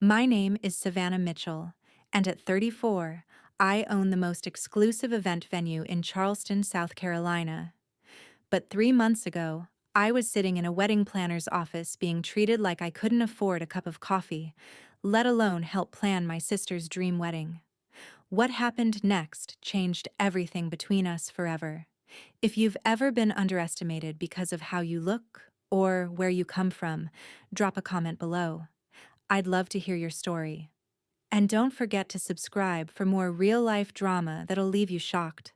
My name is Savannah Mitchell, and at 34, I own the most exclusive event venue in Charleston, South Carolina. But 3 months ago, I was sitting in a wedding planner's office being treated like I couldn't afford a cup of coffee, let alone help plan my sister's dream wedding. What happened next changed everything between us forever. If you've ever been underestimated because of how you look or where you come from, drop a comment below. I'd love to hear your story. And don't forget to subscribe for more real-life drama that'll leave you shocked.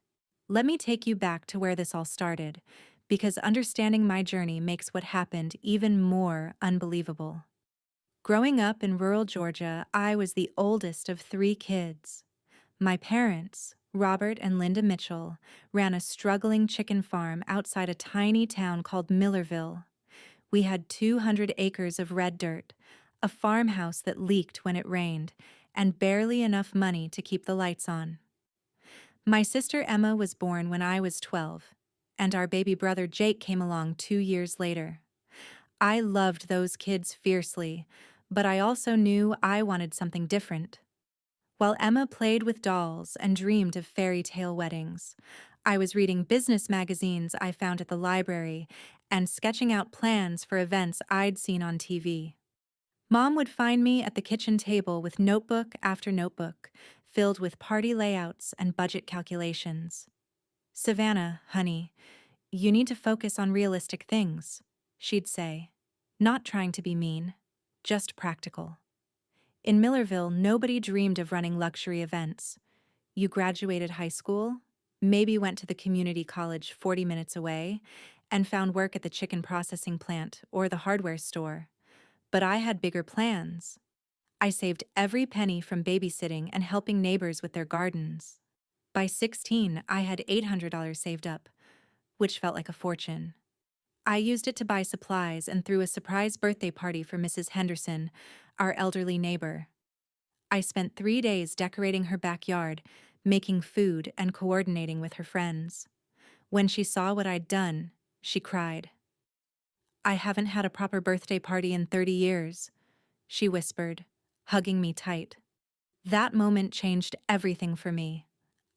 Let me take you back to where this all started, because understanding my journey makes what happened even more unbelievable. Growing up in rural Georgia, I was the oldest of three kids. My parents, Robert and Linda Mitchell, ran a struggling chicken farm outside a tiny town called Millerville. We had 200 acres of red dirt, a farmhouse that leaked when it rained, and barely enough money to keep the lights on. My sister Emma was born when I was 12, and our baby brother Jake came along 2 years later. I loved those kids fiercely, but I also knew I wanted something different. While Emma played with dolls and dreamed of fairy tale weddings, I was reading business magazines I found at the library and sketching out plans for events I'd seen on TV. Mom would find me at the kitchen table with notebook after notebook, filled with party layouts and budget calculations. "Savannah, honey, you need to focus on realistic things," she'd say, not trying to be mean, just practical. In Millerville, nobody dreamed of running luxury events. You graduated high school, maybe went to the community college 40 minutes away, and found work at the chicken processing plant or the hardware store. But I had bigger plans. I saved every penny from babysitting and helping neighbors with their gardens. By 16, I had $800 saved up, which felt like a fortune. I used it to buy supplies and threw a surprise birthday party for Mrs. Henderson, our elderly neighbor. I spent 3 days decorating her backyard, making food and coordinating with her friends. When she saw what I'd done, she cried. "I haven't had a proper birthday party in 30 years, she whispered, hugging me tight. That moment changed everything for me.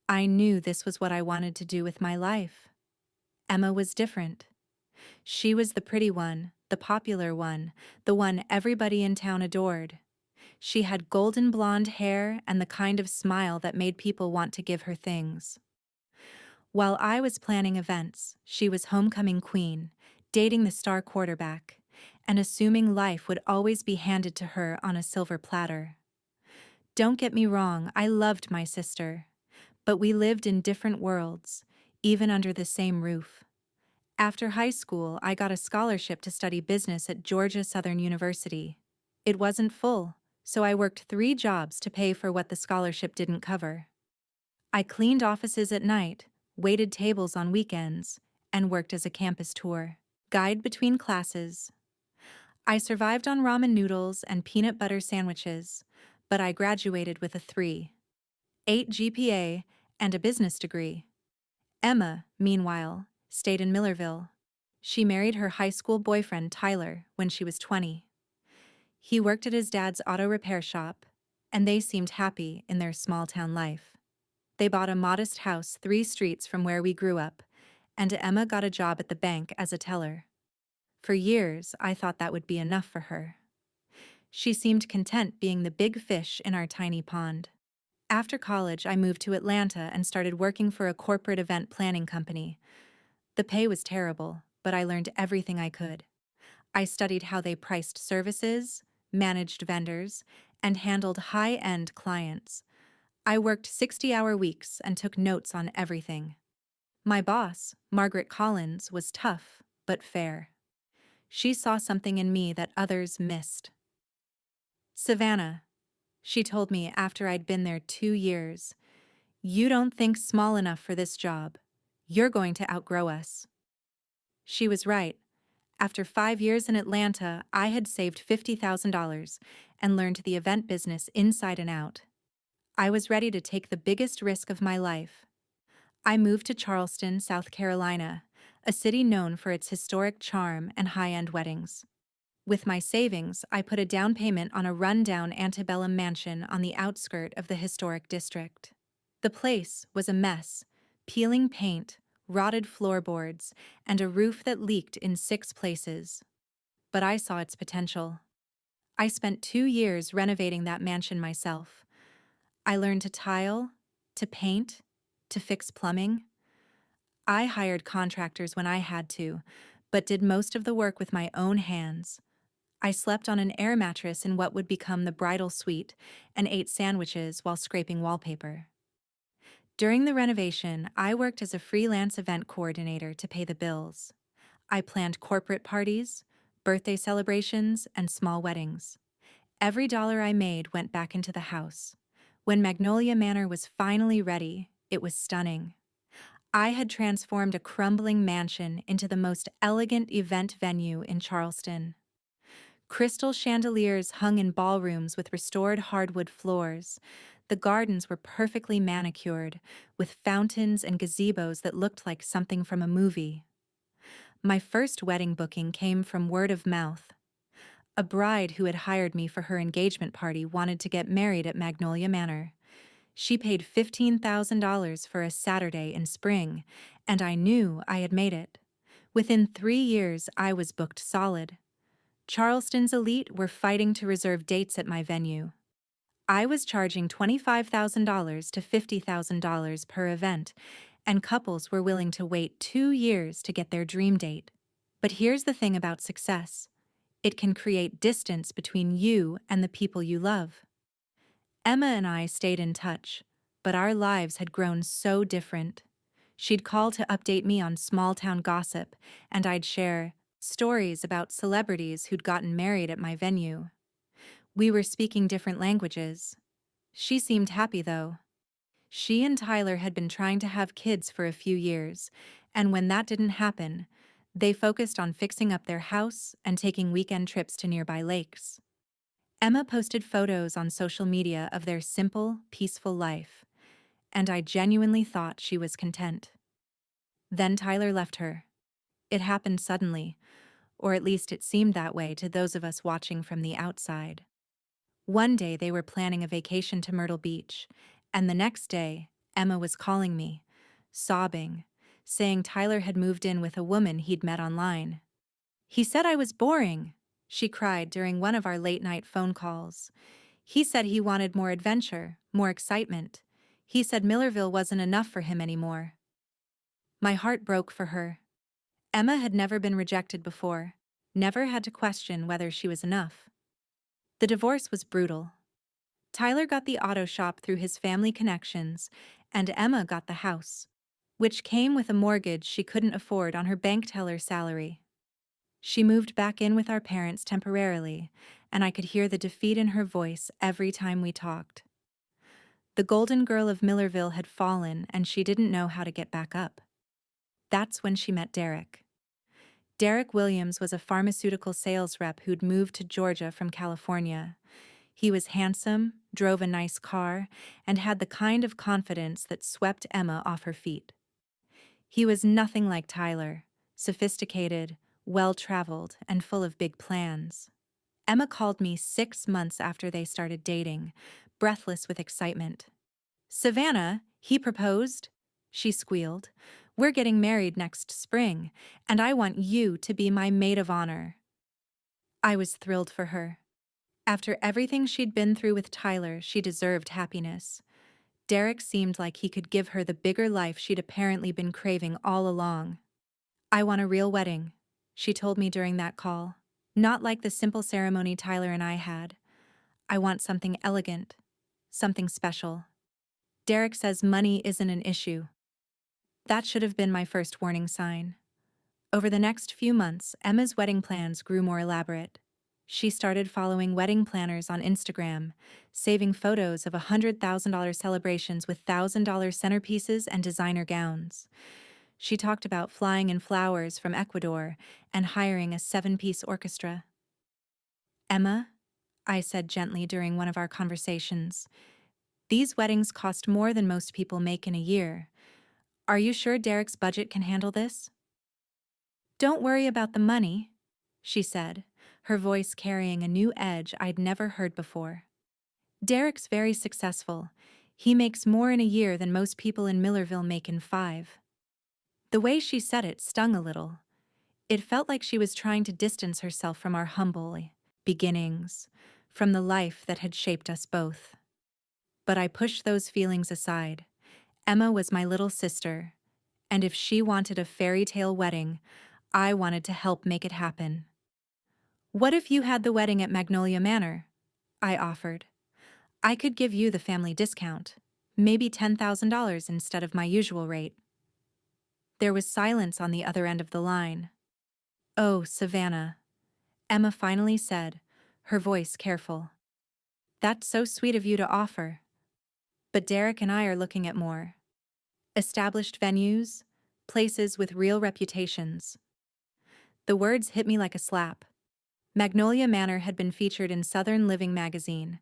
I knew this was what I wanted to do with my life. Emma was different. She was the pretty one, the popular one, the one everybody in town adored. She had golden blonde hair and the kind of smile that made people want to give her things. While I was planning events, she was homecoming queen, dating the star quarterback, and assuming life would always be handed to her on a silver platter. Don't get me wrong, I loved my sister, but we lived in different worlds, even under the same roof. After high school, I got a scholarship to study business at Georgia Southern University. It wasn't full, so I worked 3 jobs to pay for what the scholarship didn't cover. I cleaned offices at night, waited tables on weekends, and worked as a campus tour guide between classes. I survived on ramen noodles and peanut butter sandwiches, but I graduated with a 3.8 GPA and a business degree. Emma, meanwhile, stayed in Millerville. She married her high school boyfriend Tyler when she was 20. He worked at his dad's auto repair shop, and they seemed happy in their small-town life. They bought a modest house 3 streets from where we grew up, and Emma got a job at the bank as a teller. For years, I thought that would be enough for her. She seemed content being the big fish in our tiny pond. After college, I moved to Atlanta and started working for a corporate event planning company. The pay was terrible, but I learned everything I could. I studied how they priced services, managed vendors, and handled high-end clients. I worked 60-hour weeks and took notes on everything. My boss, Margaret Collins, was tough, but fair. She saw something in me that others missed. "Savannah," she told me after I'd been there 2 years, "you don't think small enough for this job. You're going to outgrow us." She was right. After 5 years in Atlanta, I had saved $50,000 and learned the event business inside and out. I was ready to take the biggest risk of my life. I moved to Charleston, South Carolina, a city known for its historic charm and high-end weddings. With my savings, I put a down payment on a rundown antebellum mansion on the outskirt of the historic district. The place was a mess: peeling paint, rotted floorboards, and a roof that leaked in 6 places. But I saw its potential. I spent 2 years renovating that mansion myself. I learned to tile, to paint, to fix plumbing. I hired contractors when I had to, but did most of the work with my own hands. I slept on an air mattress in what would become the bridal suite and ate sandwiches while scraping wallpaper. During the renovation, I worked as a freelance event coordinator to pay the bills. I planned corporate parties, birthday celebrations, and small weddings. Every dollar I made went back into the house. When Magnolia Manor was finally ready, it was stunning. I had transformed a crumbling mansion into the most elegant event venue in Charleston. Crystal chandeliers hung in ballrooms with restored hardwood floors. The gardens were perfectly manicured, with fountains and gazebos that looked like something from a movie. My first wedding booking came from word of mouth. A bride who had hired me for her engagement party wanted to get married at Magnolia Manor. She paid $15,000 for a Saturday in spring, and I knew I had made it. Within 3 years, I was booked solid. Charleston's elite were fighting to reserve dates at my venue. I was charging $25,000 to $50,000 per event, and couples were willing to wait 2 years to get their dream date. But here's the thing about success: it can create distance between you and the people you love. Emma and I stayed in touch, but our lives had grown so different. She'd call to update me on small-town gossip, and I'd share stories about celebrities who'd gotten married at my venue. We were speaking different languages. She seemed happy, though. She and Tyler had been trying to have kids for a few years, and when that didn't happen, they focused on fixing up their house and taking weekend trips to nearby lakes. Emma posted photos on social media of their simple, peaceful life, and I genuinely thought she was content. Then Tyler left her. It happened suddenly, or at least it seemed that way to those of us watching from the outside. One day they were planning a vacation to Myrtle Beach, and the next day, Emma was calling me, sobbing, saying Tyler had moved in with a woman he'd met online. "He said I was boring," she cried during one of our late-night phone calls. "He said he wanted more adventure, more excitement. He said Millerville wasn't enough for him anymore." My heart broke for her. Emma had never been rejected before, never had to question whether she was enough. The divorce was brutal. Tyler got the auto shop through his family connections, and Emma got the house, which came with a mortgage she couldn't afford on her bank teller salary. She moved back in with our parents temporarily, and I could hear the defeat in her voice every time we talked. The golden girl of Millerville had fallen, and she didn't know how to get back up. That's when she met Derek. Derek Williams was a pharmaceutical sales rep who'd moved to Georgia from California. He was handsome, drove a nice car, and had the kind of confidence that swept Emma off her feet. He was nothing like Tyler: sophisticated, well-traveled, and full of big plans. Emma called me 6 months after they started dating, breathless with excitement. "Savannah, he proposed," she squealed. "We're getting married next spring, and I want you to be my maid of honor." I was thrilled for her. After everything she'd been through with Tyler, she deserved happiness. Derek seemed like he could give her the bigger life she'd apparently been craving all along. "I want a real wedding," she told me during that call. "Not like the simple ceremony Tyler and I had. I want something elegant, something special. Derek says money isn't an issue." That should have been my first warning sign. Over the next few months, Emma's wedding plans grew more elaborate. She started following wedding planners on Instagram, saving photos of $100,000 celebrations with $1,000 centerpieces and designer gowns. She talked about flying in flowers from Ecuador and hiring a 7-piece orchestra. "Emma," I said gently during one of our conversations, "these weddings cost more than most people make in a year. Are you sure Derek's budget can handle this?" "Don't worry about the money," she said, her voice carrying a new edge I'd never heard before. Derek's very successful. He makes more in a year than most people in Millerville make in 5. The way she said it stung a little. It felt like she was trying to distance herself from our humble beginnings, from the life that had shaped us both. But I pushed those feelings aside. Emma was my little sister, and if she wanted a fairy tale wedding, I wanted to help make it happen. What if you had the wedding at Magnolia Manor? I offered. I could give you the family discount, maybe $10,000 instead of my usual rate. There was silence on the other end of the line. Oh, Savannah, Emma finally said, her voice careful. That's so sweet of you to offer. But Derek and I are looking at more. Established venues, places with real reputations. The words hit me like a slap. Magnolia Manor had been featured in Southern Living magazine.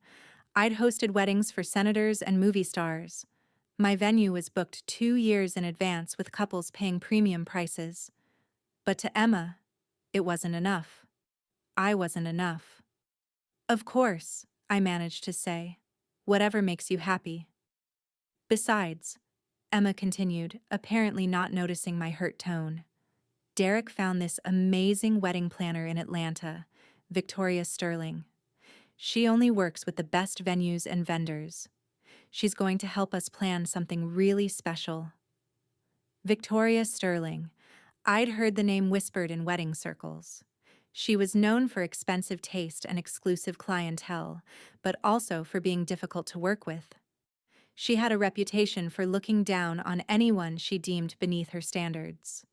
I'd hosted weddings for senators and movie stars. My venue was booked 2 years in advance with couples paying premium prices. But to Emma, it wasn't enough. I wasn't enough. Of course, I managed to say. Whatever makes you happy. Besides, Emma continued, apparently not noticing my hurt tone, Derek found this amazing wedding planner in Atlanta, Victoria Sterling. She only works with the best venues and vendors. She's going to help us plan something really special. Victoria Sterling. I'd heard the name whispered in wedding circles. She was known for expensive taste and exclusive clientele, but also for being difficult to work with. She had a reputation for looking down on anyone she deemed beneath her standards.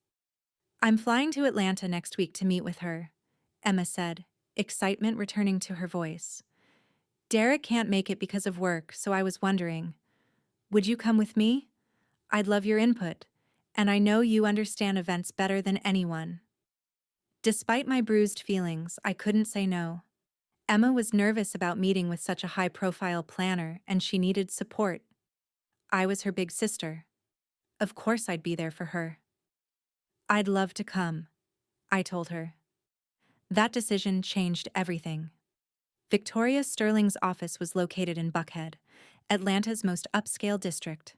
I'm flying to Atlanta next week to meet with her, Emma said, excitement returning to her voice. Derek can't make it because of work, so I was wondering, would you come with me? I'd love your input, and I know you understand events better than anyone. Despite my bruised feelings, I couldn't say no. Emma was nervous about meeting with such a high-profile planner, and she needed support. I was her big sister. Of course I'd be there for her. I'd love to come, I told her. That decision changed everything. Victoria Sterling's office was located in Buckhead, Atlanta's most upscale district.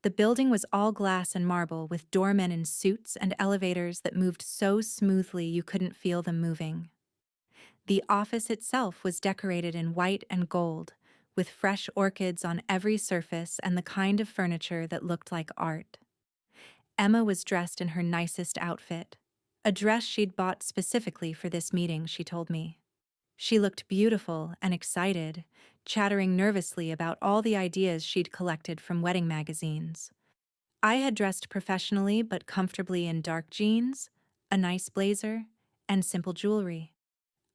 The building was all glass and marble with doormen in suits and elevators that moved so smoothly you couldn't feel them moving. The office itself was decorated in white and gold, with fresh orchids on every surface and the kind of furniture that looked like art. Emma was dressed in her nicest outfit, a dress she'd bought specifically for this meeting, she told me. She looked beautiful and excited, chattering nervously about all the ideas she'd collected from wedding magazines. I had dressed professionally but comfortably in dark jeans, a nice blazer, and simple jewelry.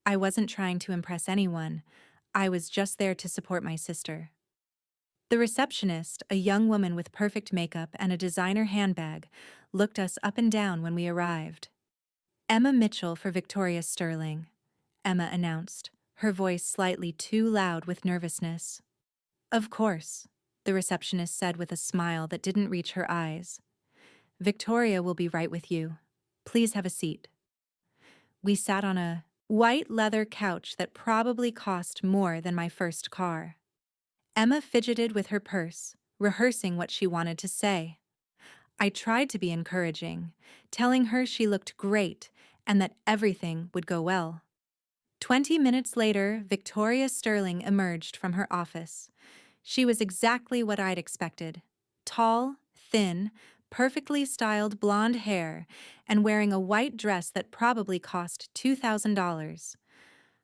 I wasn't trying to impress anyone. I was just there to support my sister. The receptionist, a young woman with perfect makeup and a designer handbag, looked us up and down when we arrived. Emma Mitchell for Victoria Sterling, Emma announced, her voice slightly too loud with nervousness. Of course, the receptionist said with a smile that didn't reach her eyes. Victoria will be right with you. Please have a seat. We sat on a white leather couch that probably cost more than my first car. Emma fidgeted with her purse, rehearsing what she wanted to say. I tried to be encouraging, telling her she looked great and that everything would go well. 20 minutes later, Victoria Sterling emerged from her office. She was exactly what I'd expected. Tall, thin, perfectly styled blonde hair, and wearing a white dress that probably cost $2,000.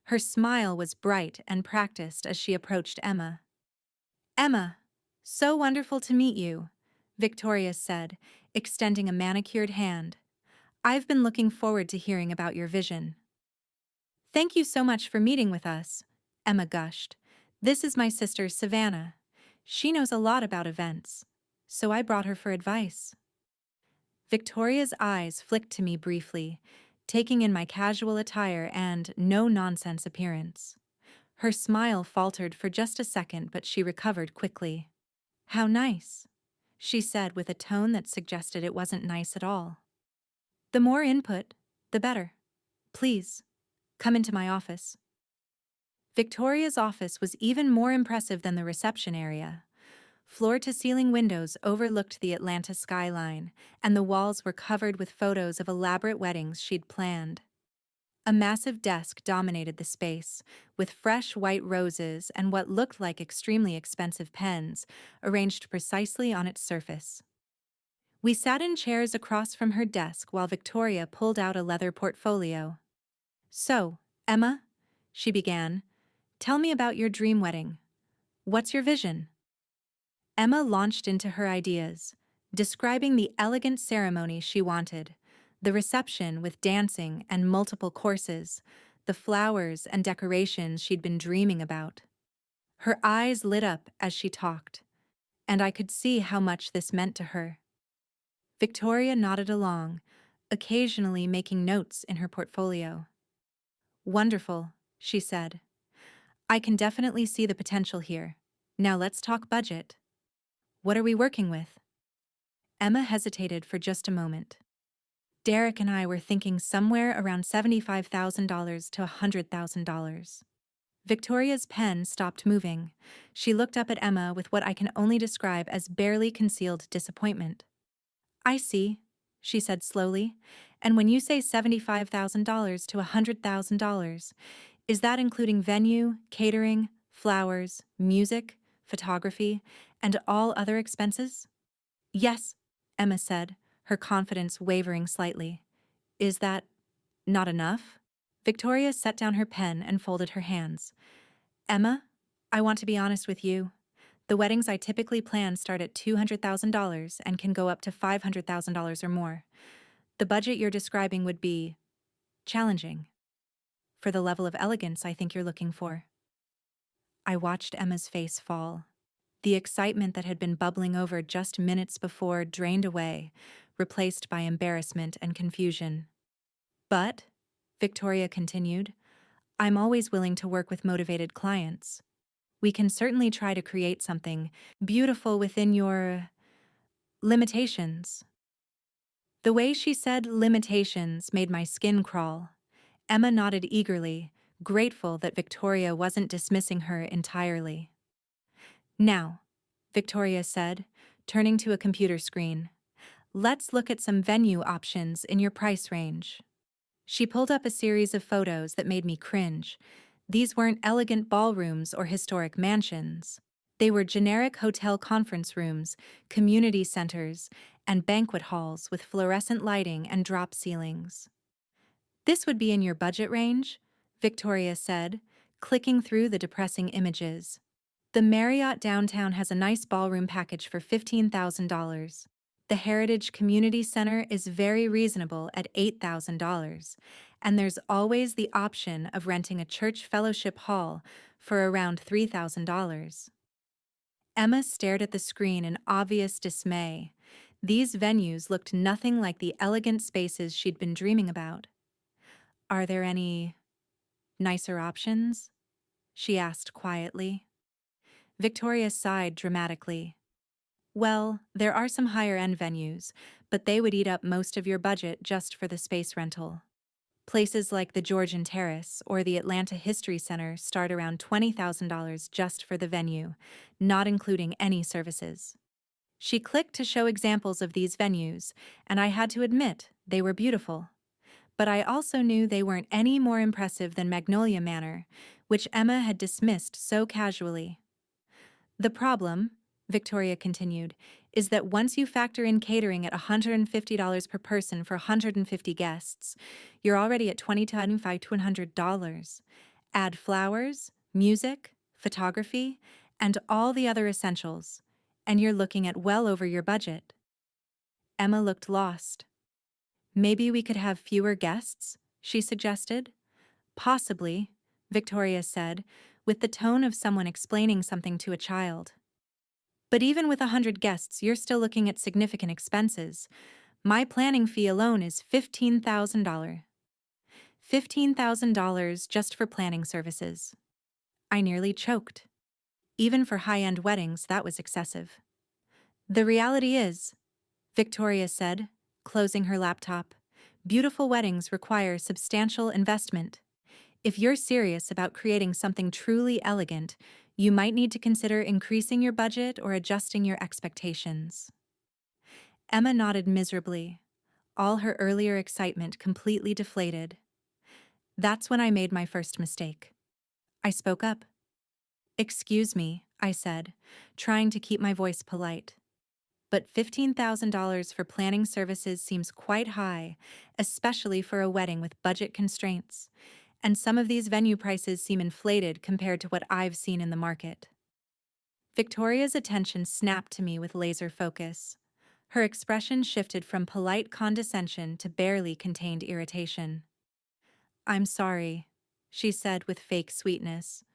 Her smile was bright and practiced as she approached Emma. Emma, so wonderful to meet you, Victoria said, extending a manicured hand. I've been looking forward to hearing about your vision. Thank you so much for meeting with us, Emma gushed. This is my sister, Savannah. She knows a lot about events, so I brought her for advice. Victoria's eyes flicked to me briefly, taking in my casual attire and no-nonsense appearance. Her smile faltered for just a second, but she recovered quickly. How nice, she said with a tone that suggested it wasn't nice at all. The more input, the better. Please. Come into my office. Victoria's office was even more impressive than the reception area. Floor-to-ceiling windows overlooked the Atlanta skyline, and the walls were covered with photos of elaborate weddings she'd planned. A massive desk dominated the space, with fresh white roses and what looked like extremely expensive pens arranged precisely on its surface. We sat in chairs across from her desk while Victoria pulled out a leather portfolio. "So, Emma," she began, "tell me about your dream wedding. What's your vision?" Emma launched into her ideas, describing the elegant ceremony she wanted, the reception with dancing and multiple courses, the flowers and decorations she'd been dreaming about. Her eyes lit up as she talked, and I could see how much this meant to her. Victoria nodded along, occasionally making notes in her portfolio. "Wonderful," she said. "I can definitely see the potential here. Now let's talk budget. What are we working with?" Emma hesitated for just a moment. "Derek and I were thinking somewhere around $75,000 to $100,000. Victoria's pen stopped moving. She looked up at Emma with what I can only describe as barely concealed disappointment. "I see," she said slowly. "And when you say $75,000 to $100,000, is that including venue, catering, flowers, music, photography, and all other expenses?" "Yes," Emma said, her confidence wavering slightly. "Is that not enough?" Victoria set down her pen and folded her hands. "Emma, I want to be honest with you. The weddings I typically plan start at $200,000 and can go up to $500,000 or more. The budget you're describing would be challenging for the level of elegance I think you're looking for." I watched Emma's face fall. The excitement that had been bubbling over just minutes before drained away, replaced by embarrassment and confusion. "But," Victoria continued, "I'm always willing to work with motivated clients. We can certainly try to create something beautiful within your limitations." The way she said limitations made my skin crawl. Emma nodded eagerly, grateful that Victoria wasn't dismissing her entirely. "Now," Victoria said, turning to a computer screen, "let's look at some venue options in your price range." She pulled up a series of photos that made me cringe. These weren't elegant ballrooms or historic mansions. They were generic hotel conference rooms, community centers, and banquet halls with fluorescent lighting and drop ceilings. "This would be in your budget range," Victoria said, clicking through the depressing images. "The Marriott downtown has a nice ballroom package for $15,000. The Heritage Community Center is very reasonable at $8,000, and there's always the option of renting a church fellowship hall for around $3,000. Emma stared at the screen in obvious dismay. These venues looked nothing like the elegant spaces she'd been dreaming about. "Are there any nicer options?" she asked quietly. Victoria sighed dramatically. "Well, there are some higher-end venues, but they would eat up most of your budget just for the space rental. Places like the Georgian Terrace or the Atlanta History Center start around $20,000 just for the venue, not including any services." She clicked to show examples of these venues, and I had to admit they were beautiful. But I also knew they weren't any more impressive than Magnolia Manor, which Emma had dismissed so casually. "The problem," Victoria continued, "is that once you factor in catering at $150 per person for 150 guests, you're already at $25 to $100. Add flowers, music, photography, and all the other essentials, and you're looking at well over your budget." Emma looked lost. "Maybe we could have fewer guests," she suggested. "Possibly," Victoria said, with the tone of someone explaining something to a child. "But even with 100 guests, you're still looking at significant expenses. My planning fee alone is $15,000. $15,000 just for planning services." I nearly choked. Even for high-end weddings, that was excessive. "The reality is," Victoria said, closing her laptop, "beautiful weddings require substantial investment. If you're serious about creating something truly elegant, you might need to consider increasing your budget or adjusting your expectations. Emma nodded miserably, all her earlier excitement completely deflated. That's when I made my first mistake. I spoke up. "Excuse me," I said, trying to keep my voice polite. "But $15,000 for planning services seems quite high, especially for a wedding with budget constraints. And some of these venue prices seem inflated compared to what I've seen in the market." Victoria's attention snapped to me with laser focus. Her expression shifted from polite condescension to barely contained irritation. "I'm sorry," she said with fake sweetness.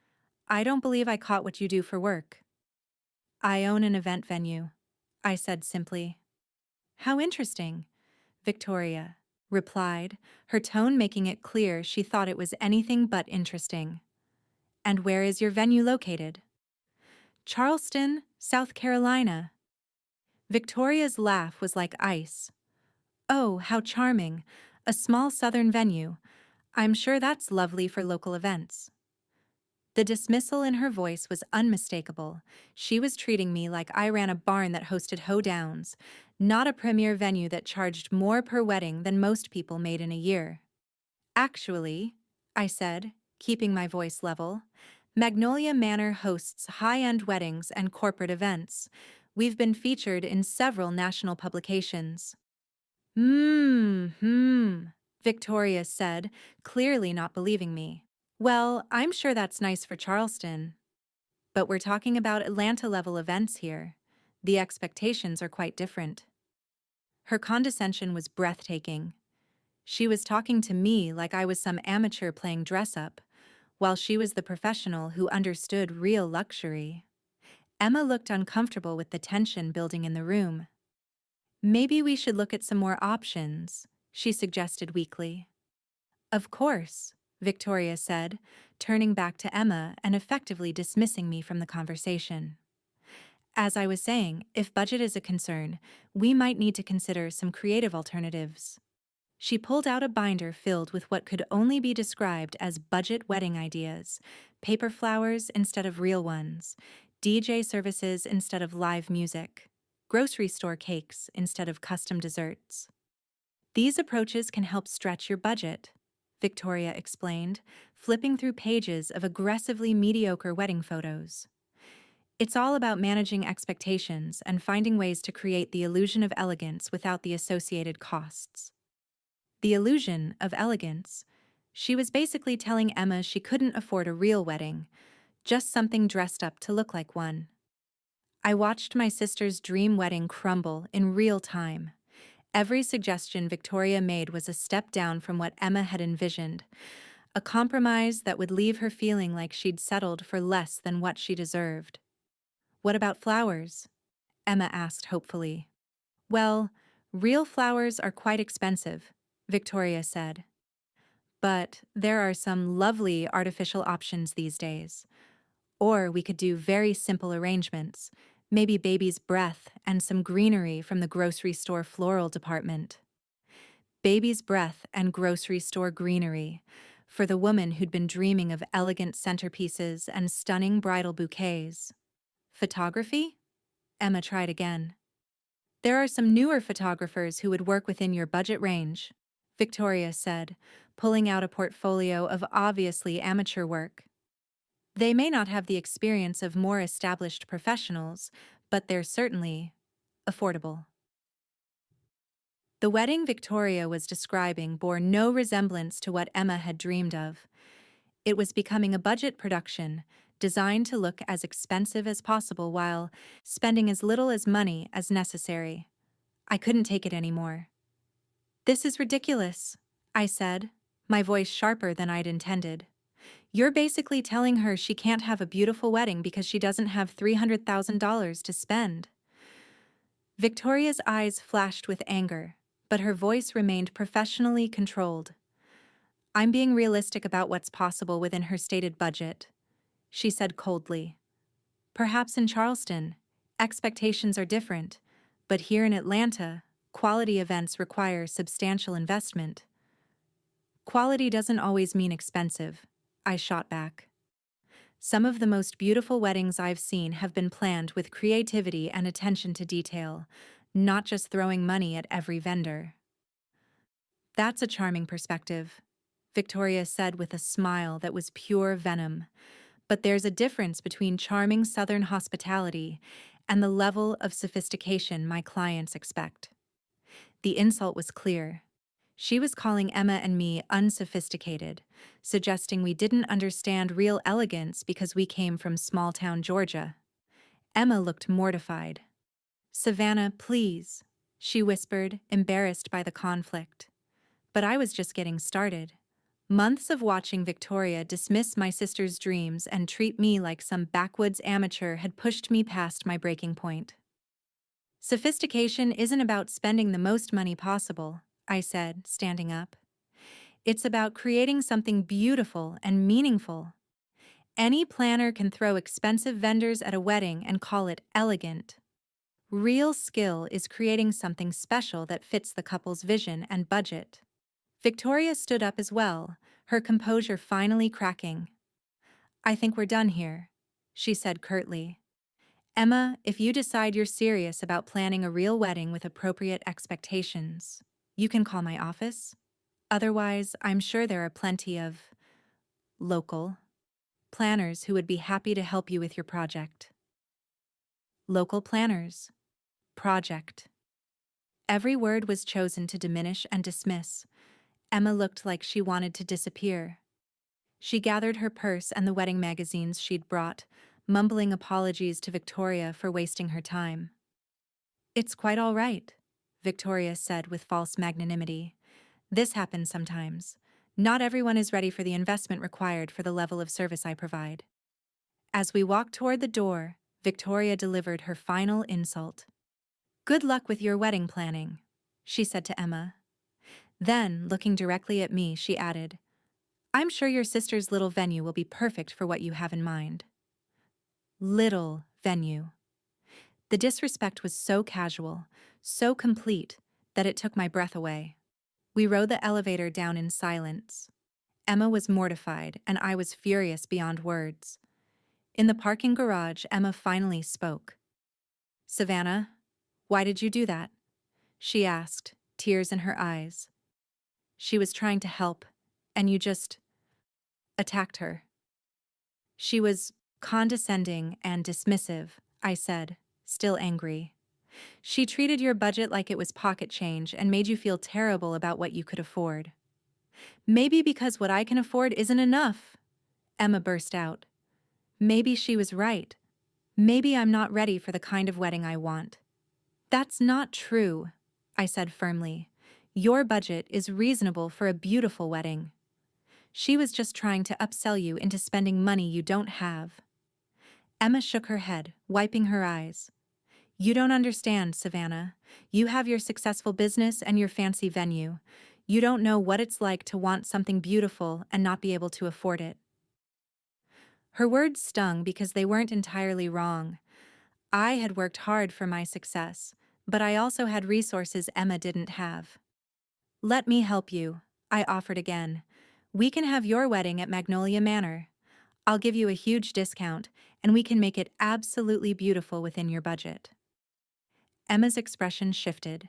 "I don't believe I caught what you do for work." "I own an event venue," I said simply. "How interesting," Victoria replied, her tone making it clear she thought it was anything but interesting. "And where is your venue located?" "Charleston, South Carolina." Victoria's laugh was like ice. "Oh, how charming. A small southern venue. I'm sure that's lovely for local events." The dismissal in her voice was unmistakable. She was treating me like I ran a barn that hosted hoedowns, not a premier venue that charged more per wedding than most people made in a year. "Actually," I said, keeping my voice level, "Magnolia Manor hosts high-end weddings and corporate events. We've been featured in several national publications." Victoria said, clearly not believing me. "Well, I'm sure that's nice for Charleston. But we're talking about Atlanta-level events here. The expectations are quite different." Her condescension was breathtaking. She was talking to me like I was some amateur playing dress-up, while she was the professional who understood real luxury. Emma looked uncomfortable with the tension building in the room. "Maybe we should look at some more options," she suggested weakly. "Of course," Victoria said, turning back to Emma and effectively dismissing me from the conversation. "As I was saying, if budget is a concern, we might need to consider some creative alternatives." She pulled out a binder filled with what could only be described as budget wedding ideas: paper flowers instead of real ones, DJ services instead of live music, grocery store cakes instead of custom desserts. "These approaches can help stretch your budget," Victoria explained, flipping through pages of aggressively mediocre wedding photos. "It's all about managing expectations and finding ways to create the illusion of elegance without the associated costs." The illusion of elegance. She was basically telling Emma she couldn't afford a real wedding, just something dressed up to look like one. I watched my sister's dream wedding crumble in real time. Every suggestion Victoria made was a step down from what Emma had envisioned, a compromise that would leave her feeling like she'd settled for less than what she deserved. "What about flowers?" Emma asked hopefully. "Well, real flowers are quite expensive," Victoria said. "But there are some lovely artificial options these days. Or we could do very simple arrangements, maybe baby's breath and some greenery from the grocery store floral department." Baby's breath and grocery store greenery, for the woman who'd been dreaming of elegant centerpieces and stunning bridal bouquets. "Photography?" Emma tried again. "There are some newer photographers who would work within your budget range," Victoria said, pulling out a portfolio of obviously amateur work. "They may not have the experience of more established professionals, but they're certainly affordable." The wedding Victoria was describing bore no resemblance to what Emma had dreamed of. It was becoming a budget production, designed to look as expensive as possible while spending as little as money as necessary. I couldn't take it anymore. "This is ridiculous," I said, my voice sharper than I'd intended. "You're basically telling her she can't have a beautiful wedding because she doesn't have $300,000 to spend." Victoria's eyes flashed with anger, but her voice remained professionally controlled. "I'm being realistic about what's possible within her stated budget," she said coldly. "Perhaps in Charleston, expectations are different, but here in Atlanta, quality events require substantial investment." "Quality doesn't always mean expensive," I shot back. Some of the most beautiful weddings I've seen have been planned with creativity and attention to detail, not just throwing money at every vendor. That's a charming perspective, Victoria said with a smile that was pure venom. But there's a difference between charming Southern hospitality and the level of sophistication my clients expect. The insult was clear. She was calling Emma and me unsophisticated, suggesting we didn't understand real elegance because we came from small-town Georgia. Emma looked mortified. "Savannah, please," she whispered, embarrassed by the conflict. But I was just getting started. Months of watching Victoria dismiss my sister's dreams and treat me like some backwoods amateur had pushed me past my breaking point. "Sophistication isn't about spending the most money possible," I said, standing up. "It's about creating something beautiful and meaningful. Any planner can throw expensive vendors at a wedding and call it elegant. Real skill is creating something special that fits the couple's vision and budget." Victoria stood up as well, her composure finally cracking. "I think we're done here," she said curtly. "Emma, if you decide you're serious about planning a real wedding with appropriate expectations, you can call my office. Otherwise, I'm sure there are plenty of local planners who would be happy to help you with your project." Local planners. Project. Every word was chosen to diminish and dismiss. Emma looked like she wanted to disappear. She gathered her purse and the wedding magazines she'd brought, mumbling apologies to Victoria for wasting her time. "It's quite all right," Victoria said with false magnanimity. "This happens sometimes. Not everyone is ready for the investment required for the level of service I provide." As we walked toward the door, Victoria delivered her final insult. "Good luck with your wedding planning," she said to Emma. Then, looking directly at me, she added, "I'm sure your sister's little venue will be perfect for what you have in mind." Little venue. The disrespect was so casual, so complete, that it took my breath away. We rode the elevator down in silence. Emma was mortified, and I was furious beyond words. In the parking garage, Emma finally spoke. "Savannah, why did you do that?" she asked, tears in her eyes. "She was trying to help, and you just attacked her." "She was condescending and dismissive," I said, still angry. "She treated your budget like it was pocket change and made you feel terrible about what you could afford." "Maybe because what I can afford isn't enough," Emma burst out. "Maybe she was right. Maybe I'm not ready for the kind of wedding I want." "That's not true," I said firmly. "Your budget is reasonable for a beautiful wedding." She was just trying to upsell you into spending money you don't have. Emma shook her head, wiping her eyes. "You don't understand, Savannah. You have your successful business and your fancy venue. You don't know what it's like to want something beautiful and not be able to afford it." Her words stung because they weren't entirely wrong. I had worked hard for my success, but I also had resources Emma didn't have. "Let me help you," I offered again. "We can have your wedding at Magnolia Manor. I'll give you a huge discount, and we can make it absolutely beautiful within your budget." Emma's expression shifted,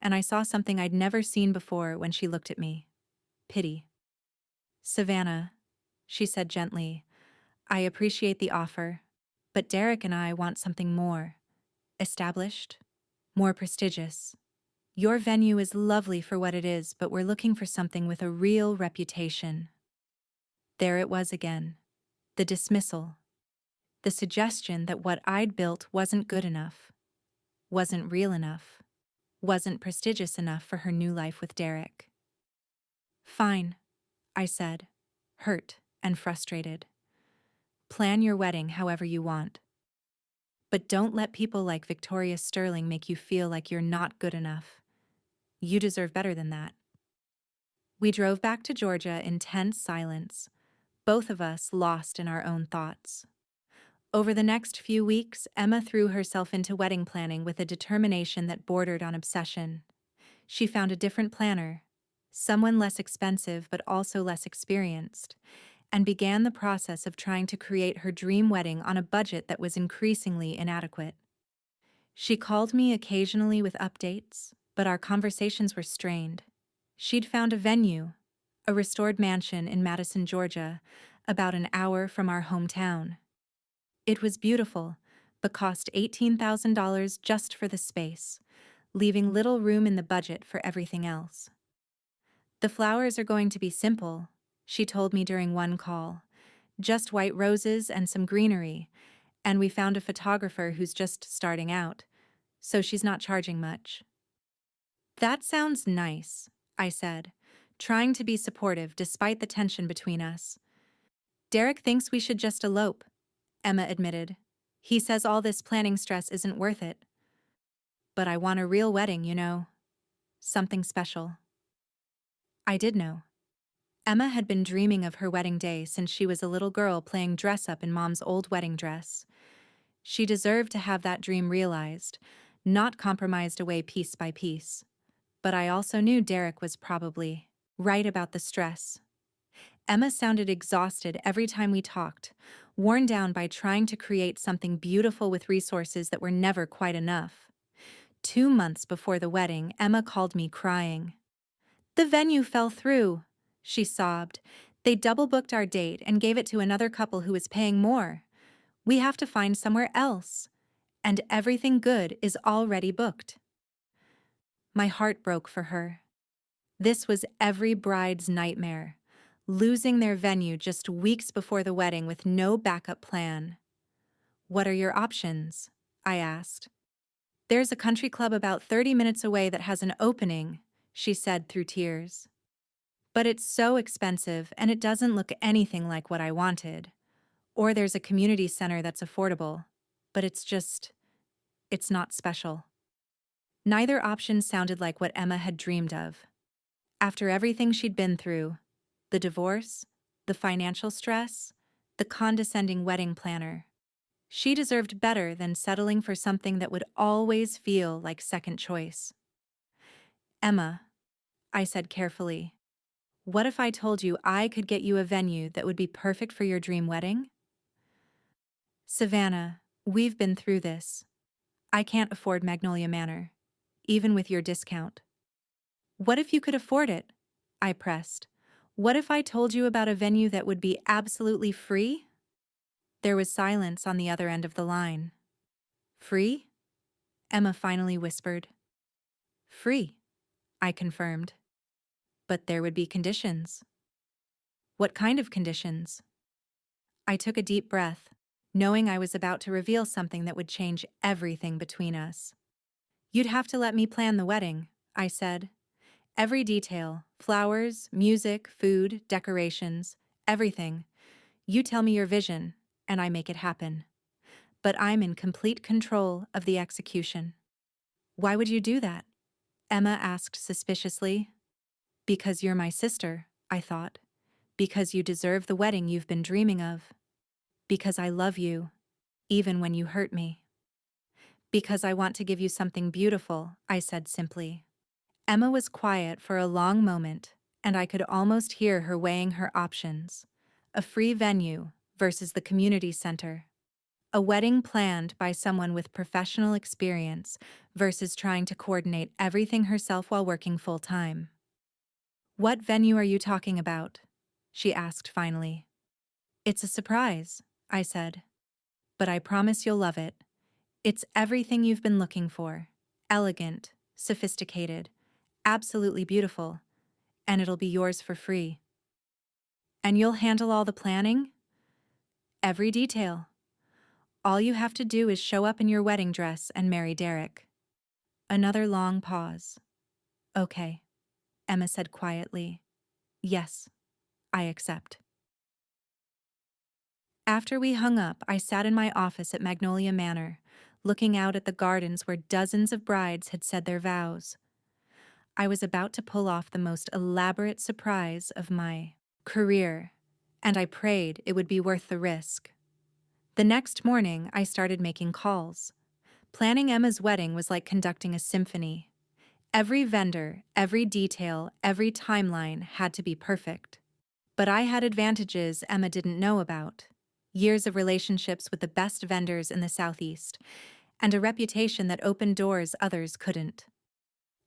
and I saw something I'd never seen before when she looked at me. Pity. "Savannah," she said gently, "I appreciate the offer, but Derek and I want something more established, more prestigious. Your venue is lovely for what it is, but we're looking for something with a real reputation." There it was again. The dismissal. The suggestion that what I'd built wasn't good enough, wasn't real enough, wasn't prestigious enough for her new life with Derek. "Fine," I said, hurt and frustrated. "Plan your wedding however you want. But don't let people like Victoria Sterling make you feel like you're not good enough. You deserve better than that." We drove back to Georgia in tense silence, both of us lost in our own thoughts. Over the next few weeks, Emma threw herself into wedding planning with a determination that bordered on obsession. She found a different planner, someone less expensive but also less experienced, and began the process of trying to create her dream wedding on a budget that was increasingly inadequate. She called me occasionally with updates, but our conversations were strained. She'd found a venue, a restored mansion in Madison, Georgia, about an hour from our hometown. It was beautiful, but cost $18,000 just for the space, leaving little room in the budget for everything else. The flowers are going to be simple, she told me during one call. Just white roses and some greenery, and we found a photographer who's just starting out, so she's not charging much. That sounds nice, I said, trying to be supportive despite the tension between us. Derek thinks we should just elope, Emma admitted. He says all this planning stress isn't worth it. But I want a real wedding, you know. Something special. I did know. Emma had been dreaming of her wedding day since she was a little girl playing dress-up in Mom's old wedding dress. She deserved to have that dream realized, not compromised away piece by piece. But I also knew Derek was probably right about the stress. Emma sounded exhausted every time we talked, worn down by trying to create something beautiful with resources that were never quite enough. 2 months before the wedding, Emma called me crying. "The venue fell through," she sobbed. "They double-booked our date and gave it to another couple who was paying more. We have to find somewhere else. And everything good is already booked." My heart broke for her. This was every bride's nightmare, losing their venue just weeks before the wedding with no backup plan. "What are your options?" I asked. "There's a country club about 30 minutes away that has an opening," she said through tears. "But it's so expensive and it doesn't look anything like what I wanted. Or there's a community center that's affordable, but it's not special." Neither option sounded like what Emma had dreamed of. After everything she'd been through, the divorce, the financial stress, the condescending wedding planner, she deserved better than settling for something that would always feel like second choice. "Emma," I said carefully, "what if I told you I could get you a venue that would be perfect for your dream wedding?" "Savannah, we've been through this. I can't afford Magnolia Manor, even with your discount." "What if you could afford it?" I pressed. "What if I told you about a venue that would be absolutely free?" There was silence on the other end of the line. "Free?" Emma finally whispered. "Free," I confirmed. "But there would be conditions." "What kind of conditions?" I took a deep breath, knowing I was about to reveal something that would change everything between us. "You'd have to let me plan the wedding," I said. "Every detail, flowers, music, food, decorations, everything. You tell me your vision, and I make it happen. But I'm in complete control of the execution." "Why would you do that?" Emma asked suspiciously. "Because you're my sister," I thought. "Because you deserve the wedding you've been dreaming of. Because I love you, even when you hurt me. Because I want to give you something beautiful," I said simply. Emma was quiet for a long moment, and I could almost hear her weighing her options. A free venue versus the community center. A wedding planned by someone with professional experience versus trying to coordinate everything herself while working full-time. "What venue are you talking about?" she asked finally. "It's a surprise," I said. "But I promise you'll love it. It's everything you've been looking for. Elegant, sophisticated, absolutely beautiful, and it'll be yours for free." "And you'll handle all the planning?" "Every detail. All you have to do is show up in your wedding dress and marry Derek." Another long pause. "Okay," Emma said quietly. "Yes, I accept." After we hung up, I sat in my office at Magnolia Manor, looking out at the gardens where dozens of brides had said their vows. I was about to pull off the most elaborate surprise of my career, and I prayed it would be worth the risk. The next morning, I started making calls. Planning Emma's wedding was like conducting a symphony. Every vendor, every detail, every timeline had to be perfect. But I had advantages Emma didn't know about: years of relationships with the best vendors in the Southeast, and a reputation that opened doors others couldn't.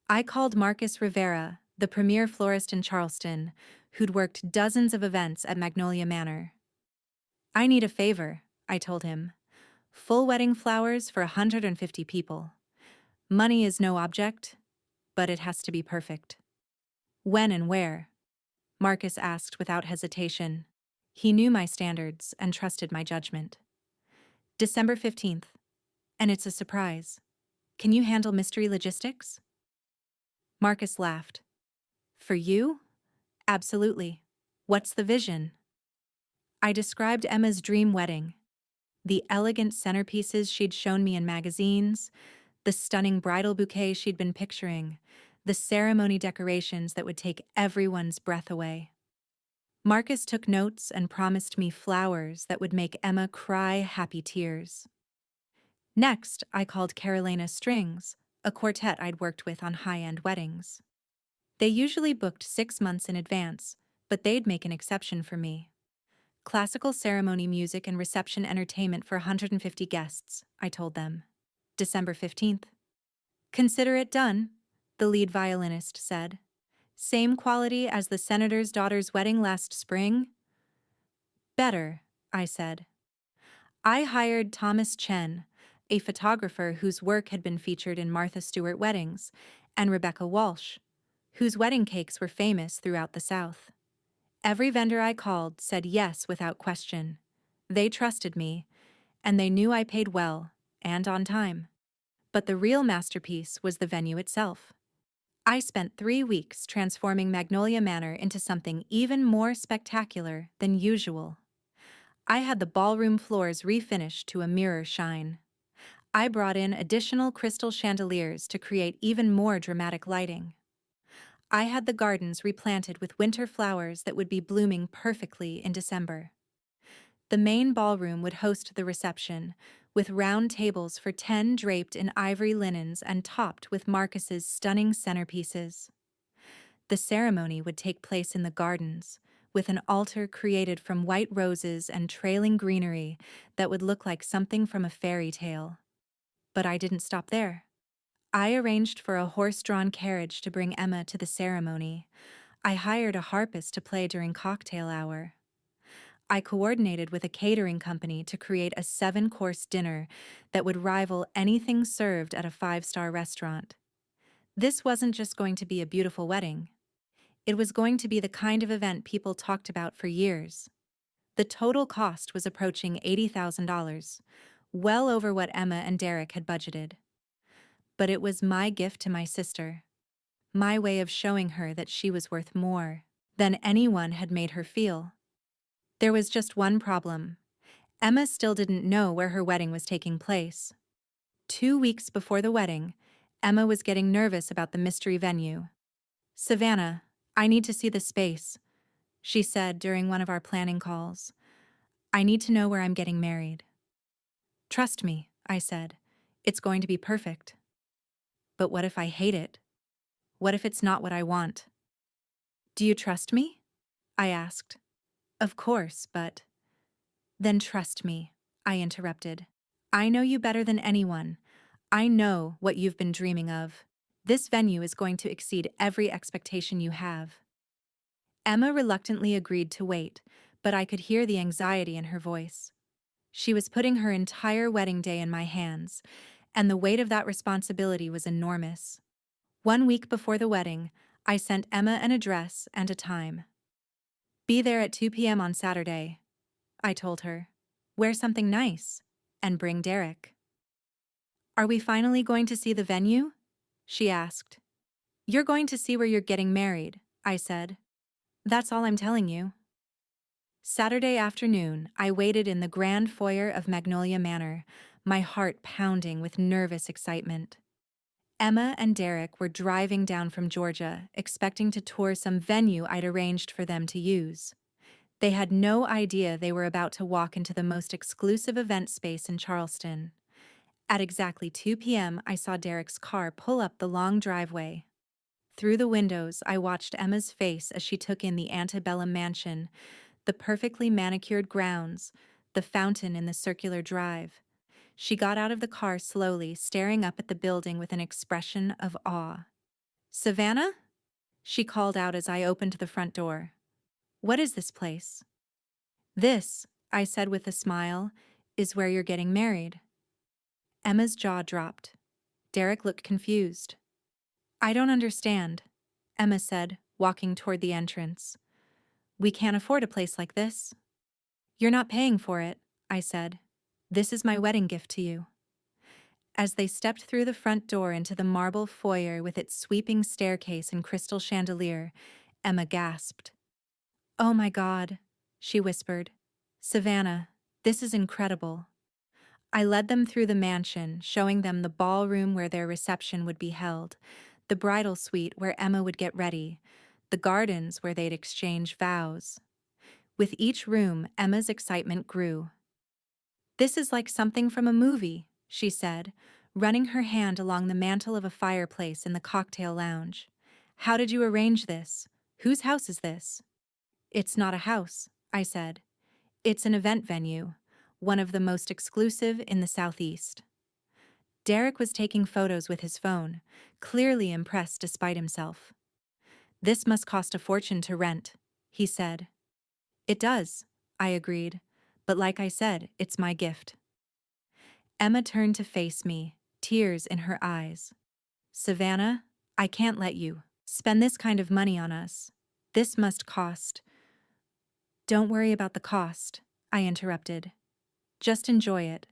I called Marcus Rivera, the premier florist in Charleston, who'd worked dozens of events at Magnolia Manor. "I need a favor," I told him. "Full wedding flowers for 150 people. Money is no object, but it has to be perfect." "When and where?" Marcus asked without hesitation. He knew my standards and trusted my judgment. "December 15th, and it's a surprise. Can you handle mystery logistics?" Marcus laughed. "For you? Absolutely. What's the vision?" I described Emma's dream wedding: the elegant centerpieces she'd shown me in magazines, the stunning bridal bouquet she'd been picturing, the ceremony decorations that would take everyone's breath away. Marcus took notes and promised me flowers that would make Emma cry happy tears. Next, I called Carolina Strings, a quartet I'd worked with on high-end weddings. They usually booked 6 months in advance, but they'd make an exception for me. "Classical ceremony music and reception entertainment for 150 guests," I told them. "December 15th. "Consider it done," the lead violinist said. "Same quality as the senator's daughter's wedding last spring?" "Better," I said. I hired Thomas Chen, a photographer whose work had been featured in Martha Stewart weddings, and Rebecca Walsh, whose wedding cakes were famous throughout the South. Every vendor I called said yes without question. They trusted me, and they knew I paid well, and on time. But the real masterpiece was the venue itself. I spent 3 weeks transforming Magnolia Manor into something even more spectacular than usual. I had the ballroom floors refinished to a mirror shine. I brought in additional crystal chandeliers to create even more dramatic lighting. I had the gardens replanted with winter flowers that would be blooming perfectly in December. The main ballroom would host the reception, with round tables for 10 draped in ivory linens and topped with Marcus's stunning centerpieces. The ceremony would take place in the gardens, with an altar created from white roses and trailing greenery that would look like something from a fairy tale. But I didn't stop there. I arranged for a horse-drawn carriage to bring Emma to the ceremony. I hired a harpist to play during cocktail hour. I coordinated with a catering company to create a 7-course dinner that would rival anything served at a 5-star restaurant. This wasn't just going to be a beautiful wedding. It was going to be the kind of event people talked about for years. The total cost was approaching $80,000, well over what Emma and Derek had budgeted. But it was my gift to my sister, my way of showing her that she was worth more than anyone had made her feel. There was just one problem. Emma still didn't know where her wedding was taking place. 2 weeks before the wedding, Emma was getting nervous about the mystery venue. "Savannah, I need to see the space," she said during one of our planning calls. "I need to know where I'm getting married." "Trust me," I said. "It's going to be perfect." "But what if I hate it? What if it's not what I want?" "Do you trust me?" I asked. "Of course, but—" "Then trust me," I interrupted. "I know you better than anyone. I know what you've been dreaming of. This venue is going to exceed every expectation you have." Emma reluctantly agreed to wait, but I could hear the anxiety in her voice. She was putting her entire wedding day in my hands, and the weight of that responsibility was enormous. 1 week before the wedding, I sent Emma an address and a time. "Be there at 2 p.m. on Saturday," I told her. "Wear something nice, and bring Derek." "Are we finally going to see the venue?" she asked. "You're going to see where you're getting married," I said. "That's all I'm telling you." Saturday afternoon, I waited in the grand foyer of Magnolia Manor, my heart pounding with nervous excitement. Emma and Derek were driving down from Georgia, expecting to tour some venue I'd arranged for them to use. They had no idea they were about to walk into the most exclusive event space in Charleston. At exactly 2 p.m., I saw Derek's car pull up the long driveway. Through the windows, I watched Emma's face as she took in the antebellum mansion, the perfectly manicured grounds, the fountain in the circular drive. She got out of the car slowly, staring up at the building with an expression of awe. "Savannah?" she called out as I opened the front door. "What is this place?" "This," I said with a smile, "is where you're getting married." Emma's jaw dropped. Derek looked confused. "I don't understand," Emma said, walking toward the entrance. "We can't afford a place like this." "You're not paying for it," I said. "This is my wedding gift to you." As they stepped through the front door into the marble foyer with its sweeping staircase and crystal chandelier, Emma gasped. "Oh my God," she whispered. "Savannah, this is incredible." I led them through the mansion, showing them the ballroom where their reception would be held, the bridal suite where Emma would get ready, the gardens where they'd exchange vows. With each room, Emma's excitement grew. "This is like something from a movie," she said, running her hand along the mantel of a fireplace in the cocktail lounge. "How did you arrange this? Whose house is this?" "It's not a house," I said. "It's an event venue, one of the most exclusive in the Southeast." Derek was taking photos with his phone, clearly impressed despite himself. "This must cost a fortune to rent," he said. "It does," I agreed, "but like I said, it's my gift." Emma turned to face me, tears in her eyes. "Savannah, I can't let you spend this kind of money on us. This must cost—" "Don't worry about the cost," I interrupted. "Just enjoy it.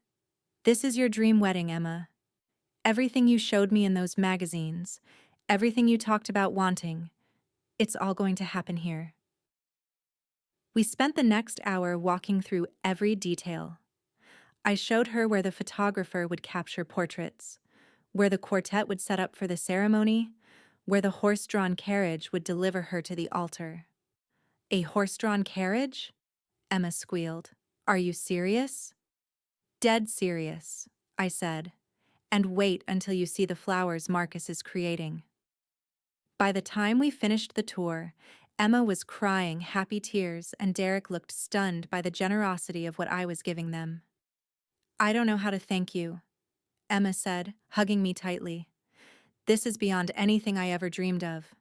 This is your dream wedding, Emma. Everything you showed me in those magazines, everything you talked about wanting, it's all going to happen here." We spent the next hour walking through every detail. I showed her where the photographer would capture portraits, where the quartet would set up for the ceremony, where the horse-drawn carriage would deliver her to the altar. "A horse-drawn carriage?" Emma squealed. "Are you serious?" "Dead serious," I said. "And wait until you see the flowers Marcus is creating." By the time we finished the tour, Emma was crying happy tears and Derek looked stunned by the generosity of what I was giving them. "I don't know how to thank you," Emma said, hugging me tightly. "This is beyond anything I ever dreamed of."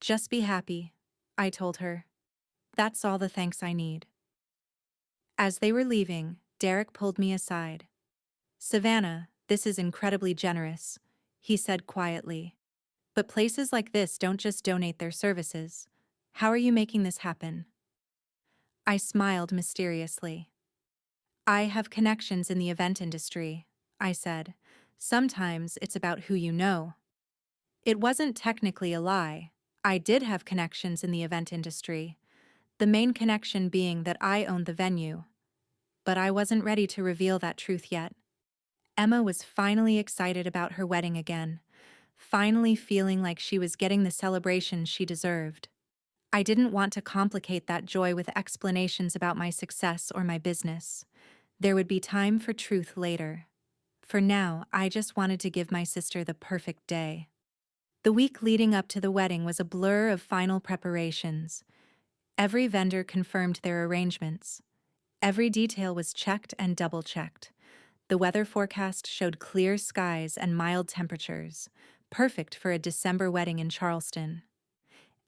"Just be happy," I told her. "That's all the thanks I need." As they were leaving, Derek pulled me aside. "Savannah, this is incredibly generous," he said quietly. "But places like this don't just donate their services. How are you making this happen?" I smiled mysteriously. "I have connections in the event industry," I said. "Sometimes it's about who you know." It wasn't technically a lie. I did have connections in the event industry, the main connection being that I owned the venue. But I wasn't ready to reveal that truth yet. Emma was finally excited about her wedding again, finally feeling like she was getting the celebration she deserved. I didn't want to complicate that joy with explanations about my success or my business. There would be time for truth later. For now, I just wanted to give my sister the perfect day. The week leading up to the wedding was a blur of final preparations. Every vendor confirmed their arrangements. Every detail was checked and double-checked. The weather forecast showed clear skies and mild temperatures, perfect for a December wedding in Charleston.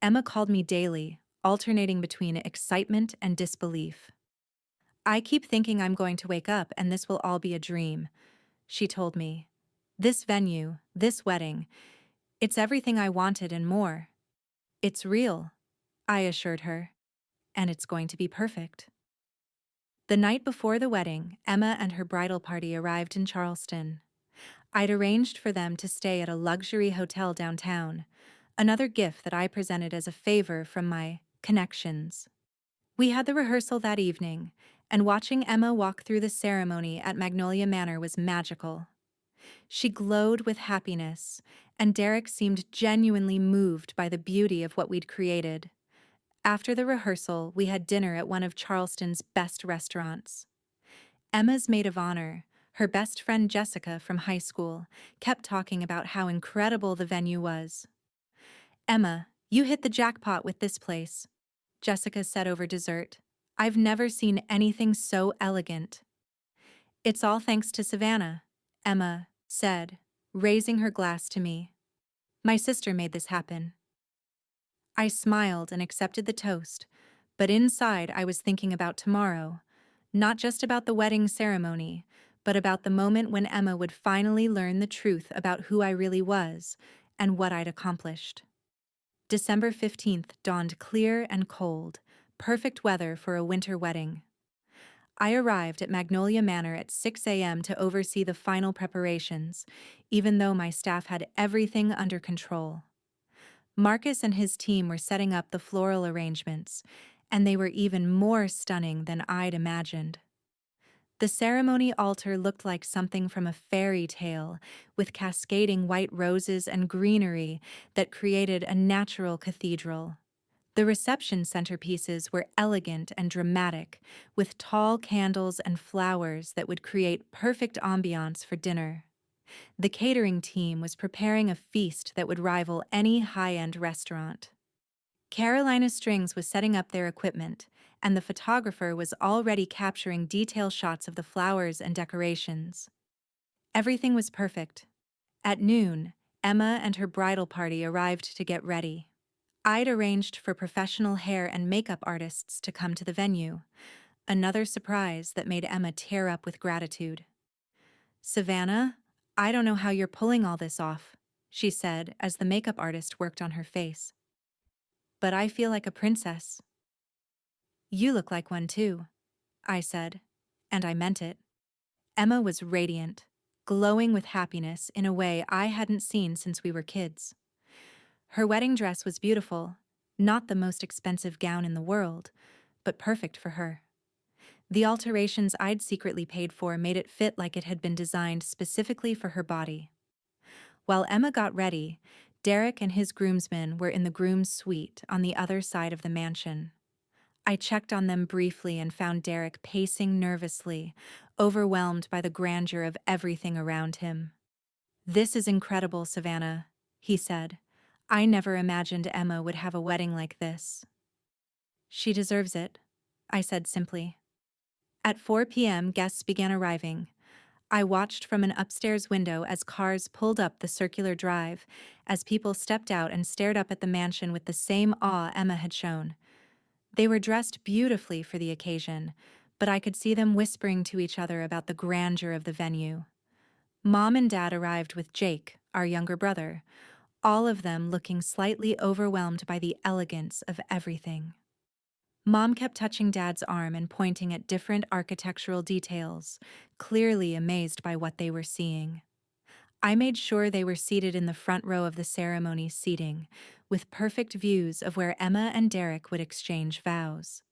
Emma called me daily, alternating between excitement and disbelief. "I keep thinking I'm going to wake up and this will all be a dream," she told me. "This venue, this wedding, it's everything I wanted and more." "It's real," I assured her, "and it's going to be perfect." The night before the wedding, Emma and her bridal party arrived in Charleston. I'd arranged for them to stay at a luxury hotel downtown, another gift that I presented as a favor from my connections. We had the rehearsal that evening, and watching Emma walk through the ceremony at Magnolia Manor was magical. She glowed with happiness, and Derek seemed genuinely moved by the beauty of what we'd created. After the rehearsal, we had dinner at one of Charleston's best restaurants. Emma's maid of honor, her best friend Jessica from high school, kept talking about how incredible the venue was. Emma, you hit the jackpot with this place, Jessica said over dessert. I've never seen anything so elegant. It's all thanks to Savannah, Emma said, raising her glass to me. My sister made this happen. I smiled and accepted the toast, but inside I was thinking about tomorrow, not just about the wedding ceremony, but about the moment when Emma would finally learn the truth about who I really was and what I'd accomplished. December 15th dawned clear and cold, perfect weather for a winter wedding. I arrived at Magnolia Manor at 6 a.m. to oversee the final preparations, even though my staff had everything under control. Marcus and his team were setting up the floral arrangements, and they were even more stunning than I'd imagined. The ceremony altar looked like something from a fairy tale, with cascading white roses and greenery that created a natural cathedral. The reception centerpieces were elegant and dramatic, with tall candles and flowers that would create perfect ambiance for dinner. The catering team was preparing a feast that would rival any high-end restaurant. Carolina Strings was setting up their equipment, and the photographer was already capturing detail shots of the flowers and decorations. Everything was perfect. At noon, Emma and her bridal party arrived to get ready. I'd arranged for professional hair and makeup artists to come to the venue, another surprise that made Emma tear up with gratitude. Savannah, I don't know how you're pulling all this off, she said as the makeup artist worked on her face. But I feel like a princess. You look like one too, I said, and I meant it. Emma was radiant, glowing with happiness in a way I hadn't seen since we were kids. Her wedding dress was beautiful, not the most expensive gown in the world, but perfect for her. The alterations I'd secretly paid for made it fit like it had been designed specifically for her body. While Emma got ready, Derek and his groomsmen were in the groom's suite on the other side of the mansion. I checked on them briefly and found Derek pacing nervously, overwhelmed by the grandeur of everything around him. This is incredible, Savannah, he said. I never imagined Emma would have a wedding like this. She deserves it, I said simply. At 4 p.m., guests began arriving. I watched from an upstairs window as cars pulled up the circular drive, as people stepped out and stared up at the mansion with the same awe Emma had shown. They were dressed beautifully for the occasion, but I could see them whispering to each other about the grandeur of the venue. Mom and Dad arrived with Jake, our younger brother, all of them looking slightly overwhelmed by the elegance of everything. Mom kept touching Dad's arm and pointing at different architectural details, clearly amazed by what they were seeing. I made sure they were seated in the front row of the ceremony seating, with perfect views of where Emma and Derek would exchange vows.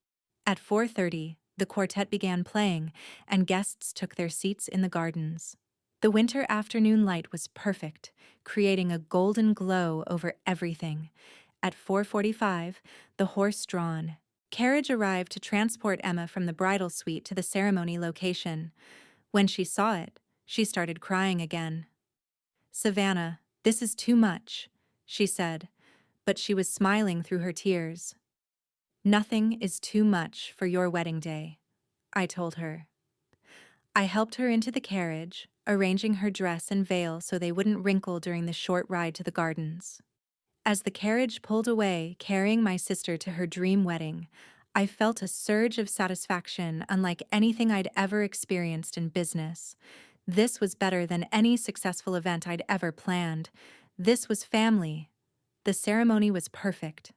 At 4:30, the quartet began playing, and guests took their seats in the gardens. The winter afternoon light was perfect, creating a golden glow over everything. At 4:45, the horse-drawn carriage arrived to transport Emma from the bridal suite to the ceremony location. When she saw it, she started crying again. Savannah, this is too much, she said, but she was smiling through her tears. Nothing is too much for your wedding day, I told her. I helped her into the carriage, arranging her dress and veil so they wouldn't wrinkle during the short ride to the gardens. As the carriage pulled away, carrying my sister to her dream wedding, I felt a surge of satisfaction unlike anything I'd ever experienced in business. This was better than any successful event I'd ever planned. This was family. The ceremony was perfect.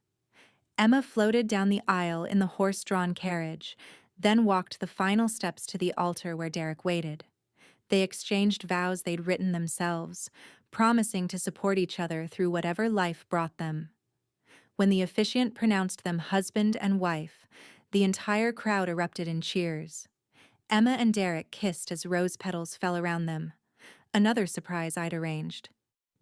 Emma floated down the aisle in the horse-drawn carriage, then walked the final steps to the altar where Derek waited. They exchanged vows they'd written themselves, promising to support each other through whatever life brought them. When the officiant pronounced them husband and wife, the entire crowd erupted in cheers. Emma and Derek kissed as rose petals fell around them, another surprise I'd arranged.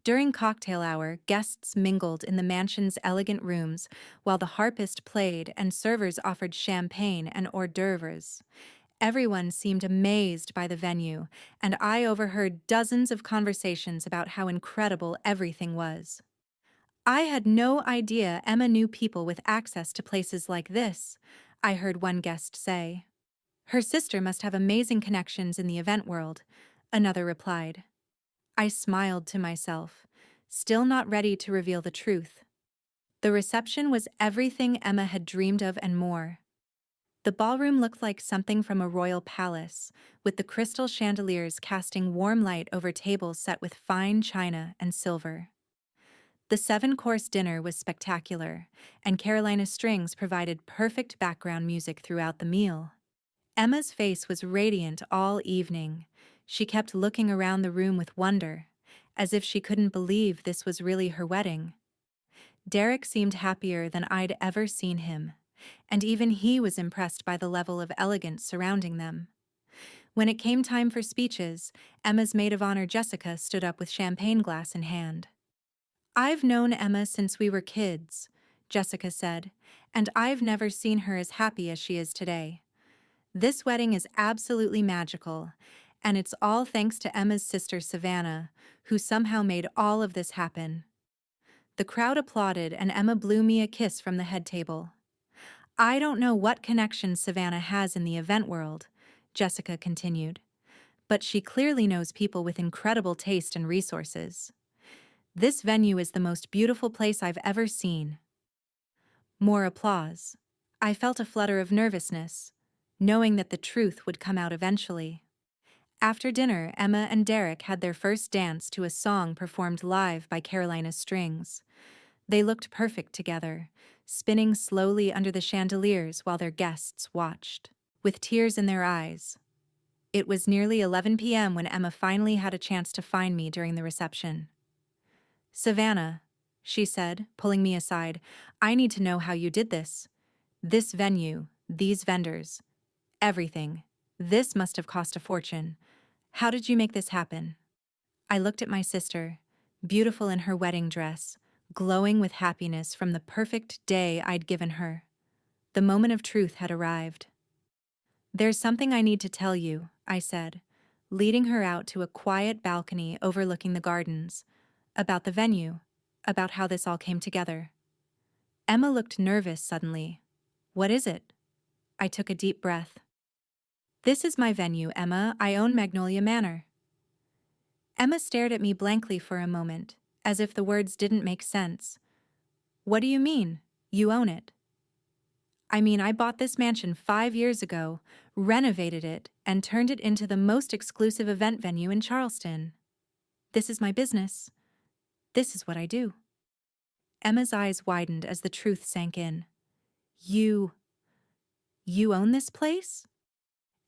During cocktail hour, guests mingled in the mansion's elegant rooms while the harpist played and servers offered champagne and hors d'oeuvres. Everyone seemed amazed by the venue, and I overheard dozens of conversations about how incredible everything was. I had no idea Emma knew people with access to places like this, I heard one guest say. Her sister must have amazing connections in the event world, another replied. I smiled to myself, still not ready to reveal the truth. The reception was everything Emma had dreamed of and more. The ballroom looked like something from a royal palace, with the crystal chandeliers casting warm light over tables set with fine china and silver. The seven-course dinner was spectacular, and Carolina Strings provided perfect background music throughout the meal. Emma's face was radiant all evening. She kept looking around the room with wonder, as if she couldn't believe this was really her wedding. Derek seemed happier than I'd ever seen him, and even he was impressed by the level of elegance surrounding them. When it came time for speeches, Emma's maid of honor Jessica stood up with champagne glass in hand. I've known Emma since we were kids, Jessica said, and I've never seen her as happy as she is today. This wedding is absolutely magical, and it's all thanks to Emma's sister Savannah, who somehow made all of this happen. The crowd applauded and Emma blew me a kiss from the head table. I don't know what connection Savannah has in the event world, Jessica continued, but she clearly knows people with incredible taste and resources. This venue is the most beautiful place I've ever seen. More applause. I felt a flutter of nervousness, knowing that the truth would come out eventually. After dinner, Emma and Derek had their first dance to a song performed live by Carolina Strings. They looked perfect together, spinning slowly under the chandeliers while their guests watched, with tears in their eyes. It was nearly 11 p.m. when Emma finally had a chance to find me during the reception. Savannah, she said, pulling me aside, I need to know how you did this. This venue, these vendors, everything. This must have cost a fortune. How did you make this happen? I looked at my sister, beautiful in her wedding dress, glowing with happiness from the perfect day I'd given her. The moment of truth had arrived. There's something I need to tell you, I said, leading her out to a quiet balcony overlooking the gardens, about the venue, about how this all came together. Emma looked nervous suddenly. What is it? I took a deep breath. This is my venue, Emma. I own Magnolia Manor. Emma stared at me blankly for a moment, as if the words didn't make sense. What do you mean, you own it? I mean, I bought this mansion 5 years ago, renovated it, and turned it into the most exclusive event venue in Charleston. This is my business. This is what I do. Emma's eyes widened as the truth sank in. You own this place?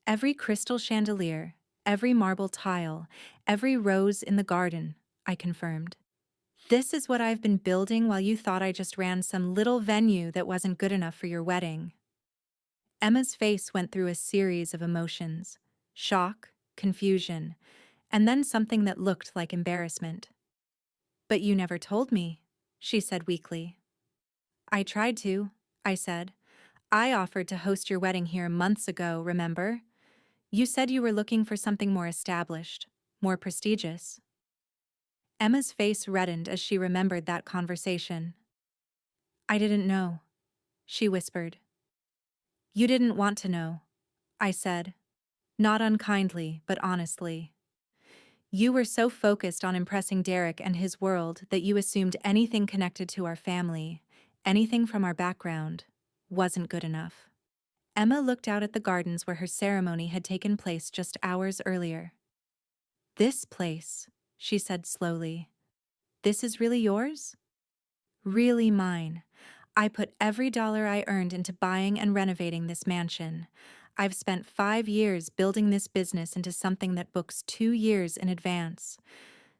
Every crystal chandelier, every marble tile, every rose in the garden, I confirmed. This is what I've been building while you thought I just ran some little venue that wasn't good enough for your wedding. Emma's face went through a series of emotions: shock, confusion, and then something that looked like embarrassment. But you never told me, she said weakly. I tried to, I said. I offered to host your wedding here months ago, remember? You said you were looking for something more established, more prestigious. Emma's face reddened as she remembered that conversation. I didn't know, she whispered. You didn't want to know, I said, not unkindly, but honestly. You were so focused on impressing Derek and his world that you assumed anything connected to our family, anything from our background, wasn't good enough. Emma looked out at the gardens where her ceremony had taken place just hours earlier. This place, she said slowly. This is really yours? Really mine. I put every dollar I earned into buying and renovating this mansion. I've spent 5 years building this business into something that books 2 years in advance.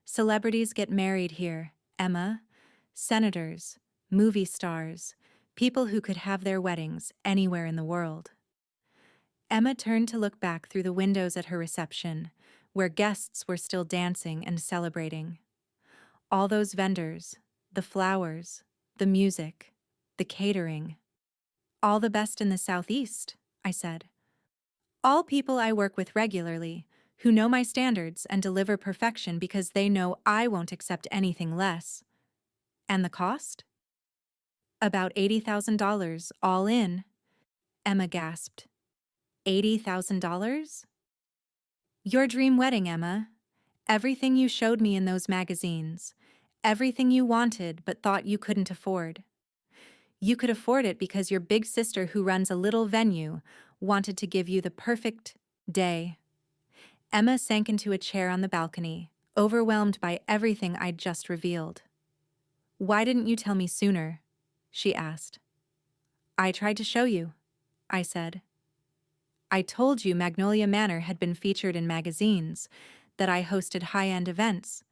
Celebrities get married here, Emma. Senators, movie stars, people who could have their weddings anywhere in the world. Emma turned to look back through the windows at her reception, where guests were still dancing and celebrating. All those vendors, the flowers, the music, the catering. All the best in the Southeast, I said. All people I work with regularly, who know my standards and deliver perfection because they know I won't accept anything less. And the cost? About $80,000, all in, Emma gasped. $80,000? Your dream wedding, Emma. Everything you showed me in those magazines. Everything you wanted but thought you couldn't afford. You could afford it because your big sister, who runs a little venue, wanted to give you the perfect day. Emma sank into a chair on the balcony, overwhelmed by everything I'd just revealed. Why didn't you tell me sooner? She asked. I tried to show you, I said. I told you Magnolia Manor had been featured in magazines, that I hosted high-end events,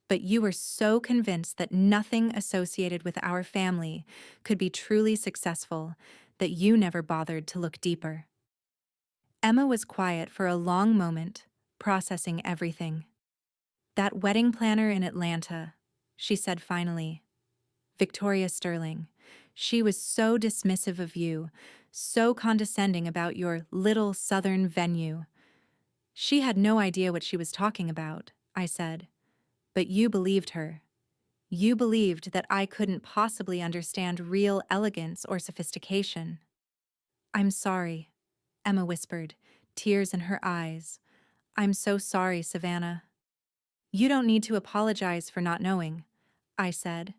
but you were so convinced that nothing associated with our family could be truly successful that you never bothered to look deeper. Emma was quiet for a long moment, processing everything. That wedding planner in Atlanta, she said finally. Victoria Sterling. She was so dismissive of you, so condescending about your little southern venue. She had no idea what she was talking about, I said. But you believed her. You believed that I couldn't possibly understand real elegance or sophistication. I'm sorry, Emma whispered, tears in her eyes. I'm so sorry, Savannah. You don't need to apologize for not knowing, I said.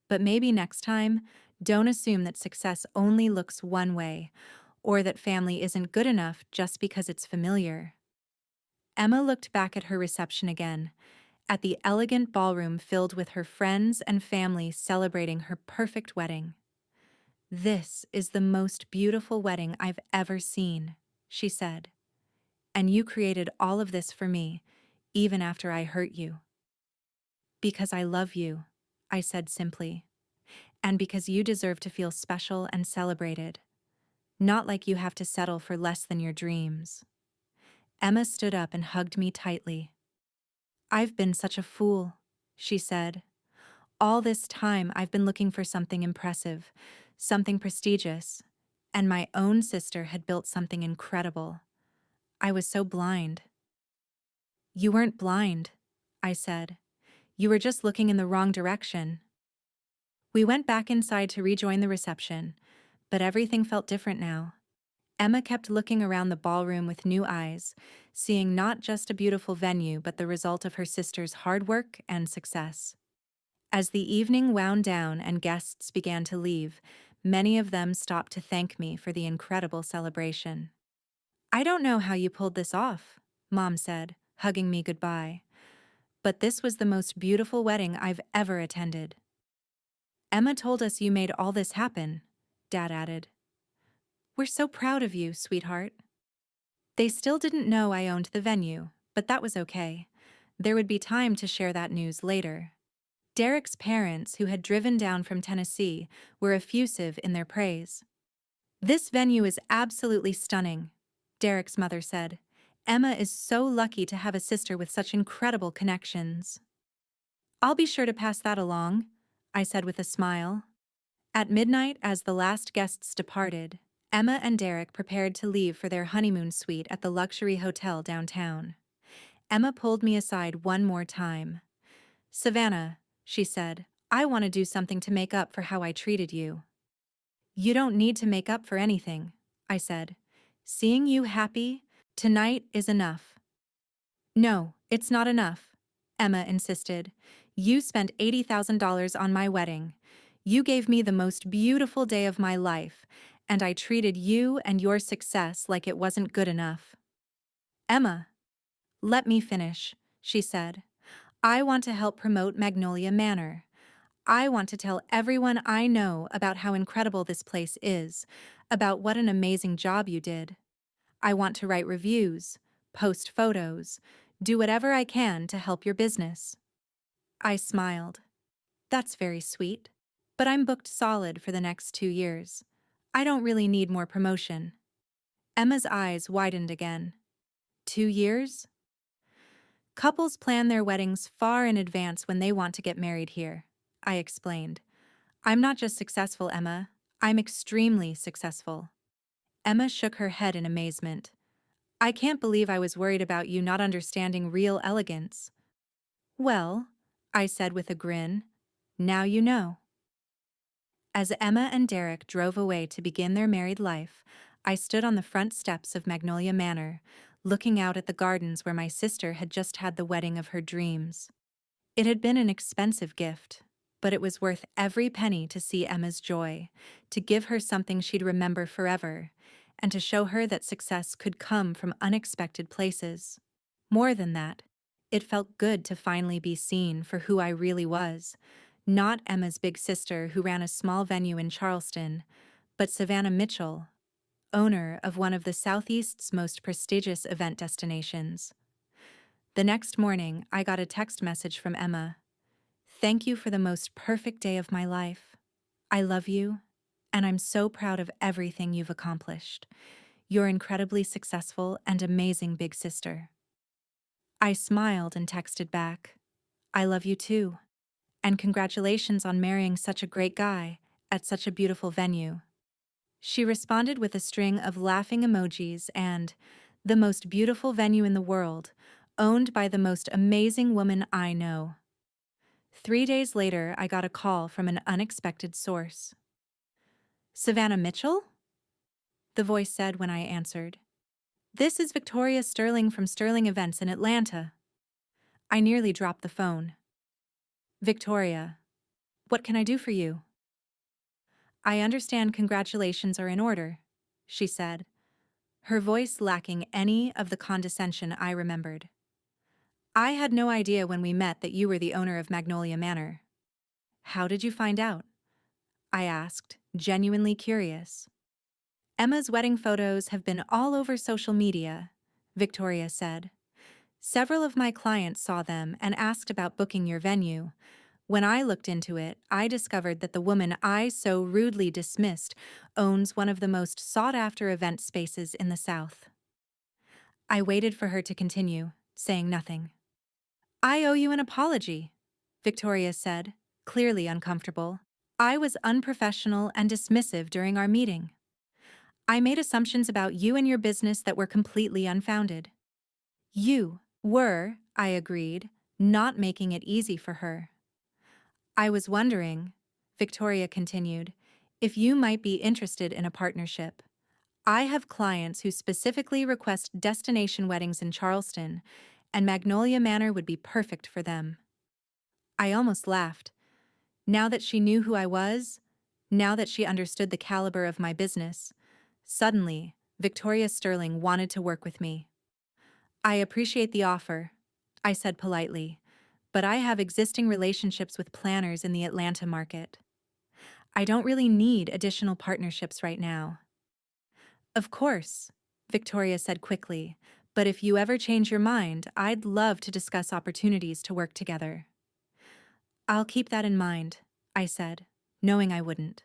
But maybe next time, don't assume that success only looks one way, or that family isn't good enough just because it's familiar. Emma looked back at her reception again, at the elegant ballroom filled with her friends and family celebrating her perfect wedding. This is the most beautiful wedding I've ever seen, she said. And you created all of this for me, even after I hurt you. Because I love you, I said simply. And because you deserve to feel special and celebrated. Not like you have to settle for less than your dreams. Emma stood up and hugged me tightly. I've been such a fool, she said. All this time I've been looking for something impressive, something prestigious, and my own sister had built something incredible. I was so blind. You weren't blind, I said. You were just looking in the wrong direction. We went back inside to rejoin the reception, but everything felt different now. Emma kept looking around the ballroom with new eyes, seeing not just a beautiful venue but the result of her sister's hard work and success. As the evening wound down and guests began to leave, many of them stopped to thank me for the incredible celebration. I don't know how you pulled this off, Mom said, hugging me goodbye. But this was the most beautiful wedding I've ever attended. Emma told us you made all this happen, Dad added. We're so proud of you, sweetheart. They still didn't know I owned the venue, but that was okay. There would be time to share that news later. Derek's parents, who had driven down from Tennessee, were effusive in their praise. This venue is absolutely stunning, Derek's mother said. Emma is so lucky to have a sister with such incredible connections. I'll be sure to pass that along, I said with a smile. At midnight, as the last guests departed, Emma and Derek prepared to leave for their honeymoon suite at the luxury hotel downtown. Emma pulled me aside one more time. Savannah, she said, I want to do something to make up for how I treated you. You don't need to make up for anything, I said. Seeing you happy tonight is enough. No, it's not enough, Emma insisted. You spent $80,000 on my wedding. You gave me the most beautiful day of my life, and I treated you and your success like it wasn't good enough. Emma, let me finish, she said. I want to help promote Magnolia Manor. I want to tell everyone I know about how incredible this place is, about what an amazing job you did. I want to write reviews, post photos, do whatever I can to help your business. I smiled. That's very sweet, but I'm booked solid for the next 2 years. I don't really need more promotion. Emma's eyes widened again. 2 years? Couples plan their weddings far in advance when they want to get married here, I explained. I'm not just successful, Emma. I'm extremely successful. Emma shook her head in amazement. I can't believe I was worried about you not understanding real elegance. Well, I said with a grin, Now you know. As Emma and Derek drove away to begin their married life, I stood on the front steps of Magnolia Manor, looking out at the gardens where my sister had just had the wedding of her dreams. It had been an expensive gift, but it was worth every penny to see Emma's joy, to give her something she'd remember forever, and to show her that success could come from unexpected places. More than that, it felt good to finally be seen for who I really was, not Emma's big sister who ran a small venue in Charleston, but Savannah Mitchell, owner of one of the Southeast's most prestigious event destinations. The next morning, I got a text message from Emma. "Thank you for the most perfect day of my life. I love you, and I'm so proud of everything you've accomplished. You're incredibly successful and amazing big sister." I smiled and texted back, "I love you too, and congratulations on marrying such a great guy at such a beautiful venue." She responded with a string of laughing emojis and, "The most beautiful venue in the world, owned by the most amazing woman I know." 3 days later, I got a call from an unexpected source. "Savannah Mitchell?" the voice said when I answered. "This is Victoria Sterling from Sterling Events in Atlanta." I nearly dropped the phone. "Victoria, what can I do for you?" "I understand congratulations are in order," she said, her voice lacking any of the condescension I remembered. "I had no idea when we met that you were the owner of Magnolia Manor." "How did you find out?" I asked, genuinely curious. "Emma's wedding photos have been all over social media," Victoria said. "Several of my clients saw them and asked about booking your venue. When I looked into it, I discovered that the woman I so rudely dismissed owns one of the most sought-after event spaces in the South." I waited for her to continue, saying nothing. "I owe you an apology," Victoria said, clearly uncomfortable. "I was unprofessional and dismissive during our meeting. I made assumptions about you and your business that were completely unfounded." "You were," I agreed, not making it easy for her. "I was wondering," Victoria continued, "if you might be interested in a partnership. I have clients who specifically request destination weddings in Charleston, and Magnolia Manor would be perfect for them." I almost laughed. Now that she knew who I was, now that she understood the caliber of my business, suddenly, Victoria Sterling wanted to work with me. "I appreciate the offer," I said politely, "but I have existing relationships with planners in the Atlanta market. I don't really need additional partnerships right now." "Of course," Victoria said quickly, "but if you ever change your mind, I'd love to discuss opportunities to work together." "I'll keep that in mind," I said, knowing I wouldn't.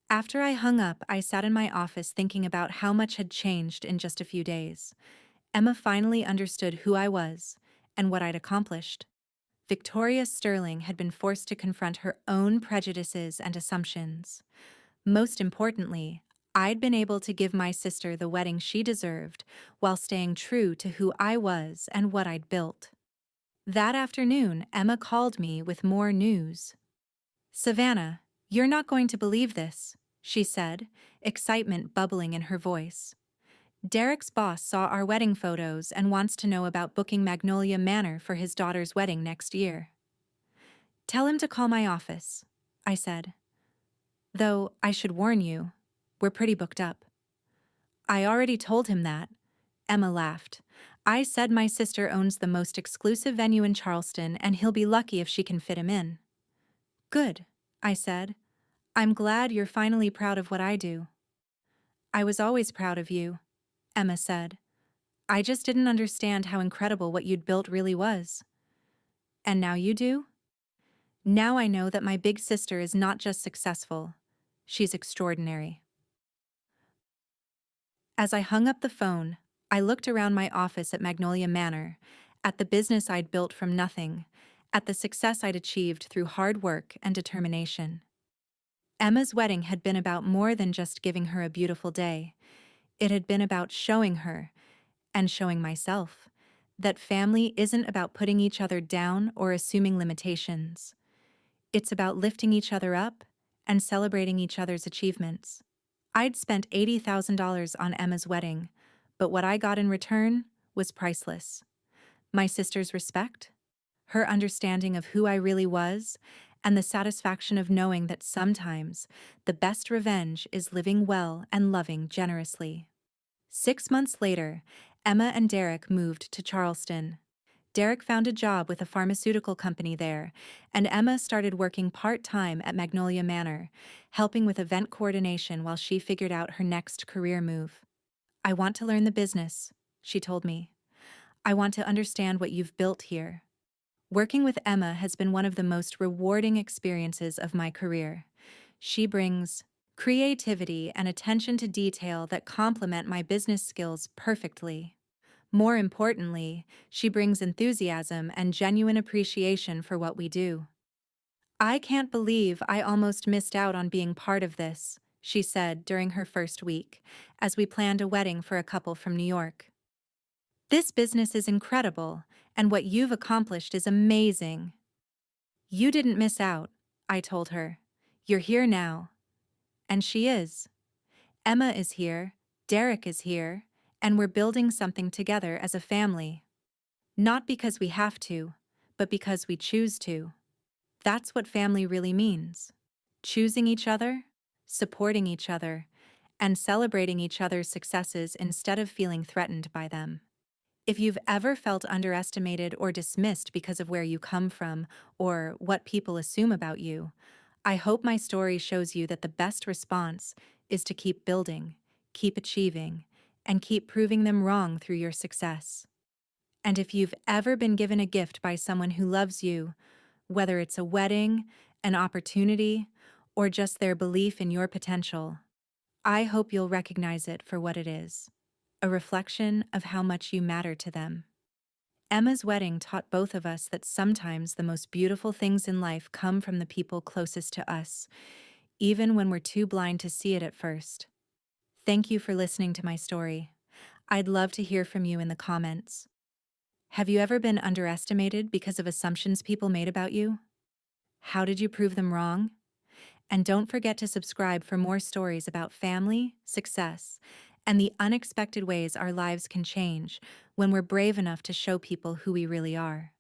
After I hung up, I sat in my office thinking about how much had changed in just a few days. Emma finally understood who I was and what I'd accomplished. Victoria Sterling had been forced to confront her own prejudices and assumptions. Most importantly, I'd been able to give my sister the wedding she deserved while staying true to who I was and what I'd built. That afternoon, Emma called me with more news. "Savannah, you're not going to believe this," she said, excitement bubbling in her voice. "Derek's boss saw our wedding photos and wants to know about booking Magnolia Manor for his daughter's wedding next year." "Tell him to call my office," I said. "Though, I should warn you, we're pretty booked up." "I already told him that," Emma laughed. "I said my sister owns the most exclusive venue in Charleston and he'll be lucky if she can fit him in." "Good," I said. "I'm glad you're finally proud of what I do." "I was always proud of you," Emma said. "I just didn't understand how incredible what you'd built really was." "And now you do?" "Now I know that my big sister is not just successful, she's extraordinary." As I hung up the phone, I looked around my office at Magnolia Manor, at the business I'd built from nothing, at the success I'd achieved through hard work and determination. Emma's wedding had been about more than just giving her a beautiful day. It had been about showing her, and showing myself, that family isn't about putting each other down or assuming limitations. It's about lifting each other up and celebrating each other's achievements. I'd spent $80,000 on Emma's wedding, but what I got in return was priceless. My sister's respect, her understanding of who I really was, and the satisfaction of knowing that sometimes the best revenge is living well and loving generously. 6 months later, Emma and Derek moved to Charleston. Derek found a job with a pharmaceutical company there, and Emma started working part-time at Magnolia Manor, helping with event coordination while she figured out her next career move. "I want to learn the business," she told me. "I want to understand what you've built here." Working with Emma has been one of the most rewarding experiences of my career. She brings creativity and attention to detail that complement my business skills perfectly. More importantly, she brings enthusiasm and genuine appreciation for what we do. "I can't believe I almost missed out on being part of this," she said during her first week, as we planned a wedding for a couple from New York. "This business is incredible, and what you've accomplished is amazing." "You didn't miss out," I told her. "You're here now." And she is. Emma is here, Derek is here, and we're building something together as a family. Not because we have to, but because we choose to. That's what family really means. Choosing each other, supporting each other, and celebrating each other's successes instead of feeling threatened by them. If you've ever felt underestimated or dismissed because of where you come from or what people assume about you, I hope my story shows you that the best response is to keep building, keep achieving, and keep proving them wrong through your success. And if you've ever been given a gift by someone who loves you, whether it's a wedding, an opportunity, or just their belief in your potential, I hope you'll recognize it for what it is, a reflection of how much you matter to them. Emma's wedding taught both of us that sometimes the most beautiful things in life come from the people closest to us, even when we're too blind to see it at first. Thank you for listening to my story. I'd love to hear from you in the comments. Have you ever been underestimated because of assumptions people made about you? How did you prove them wrong? And don't forget to subscribe for more stories about family, success, and the unexpected ways our lives can change when we're brave enough to show people who we really are.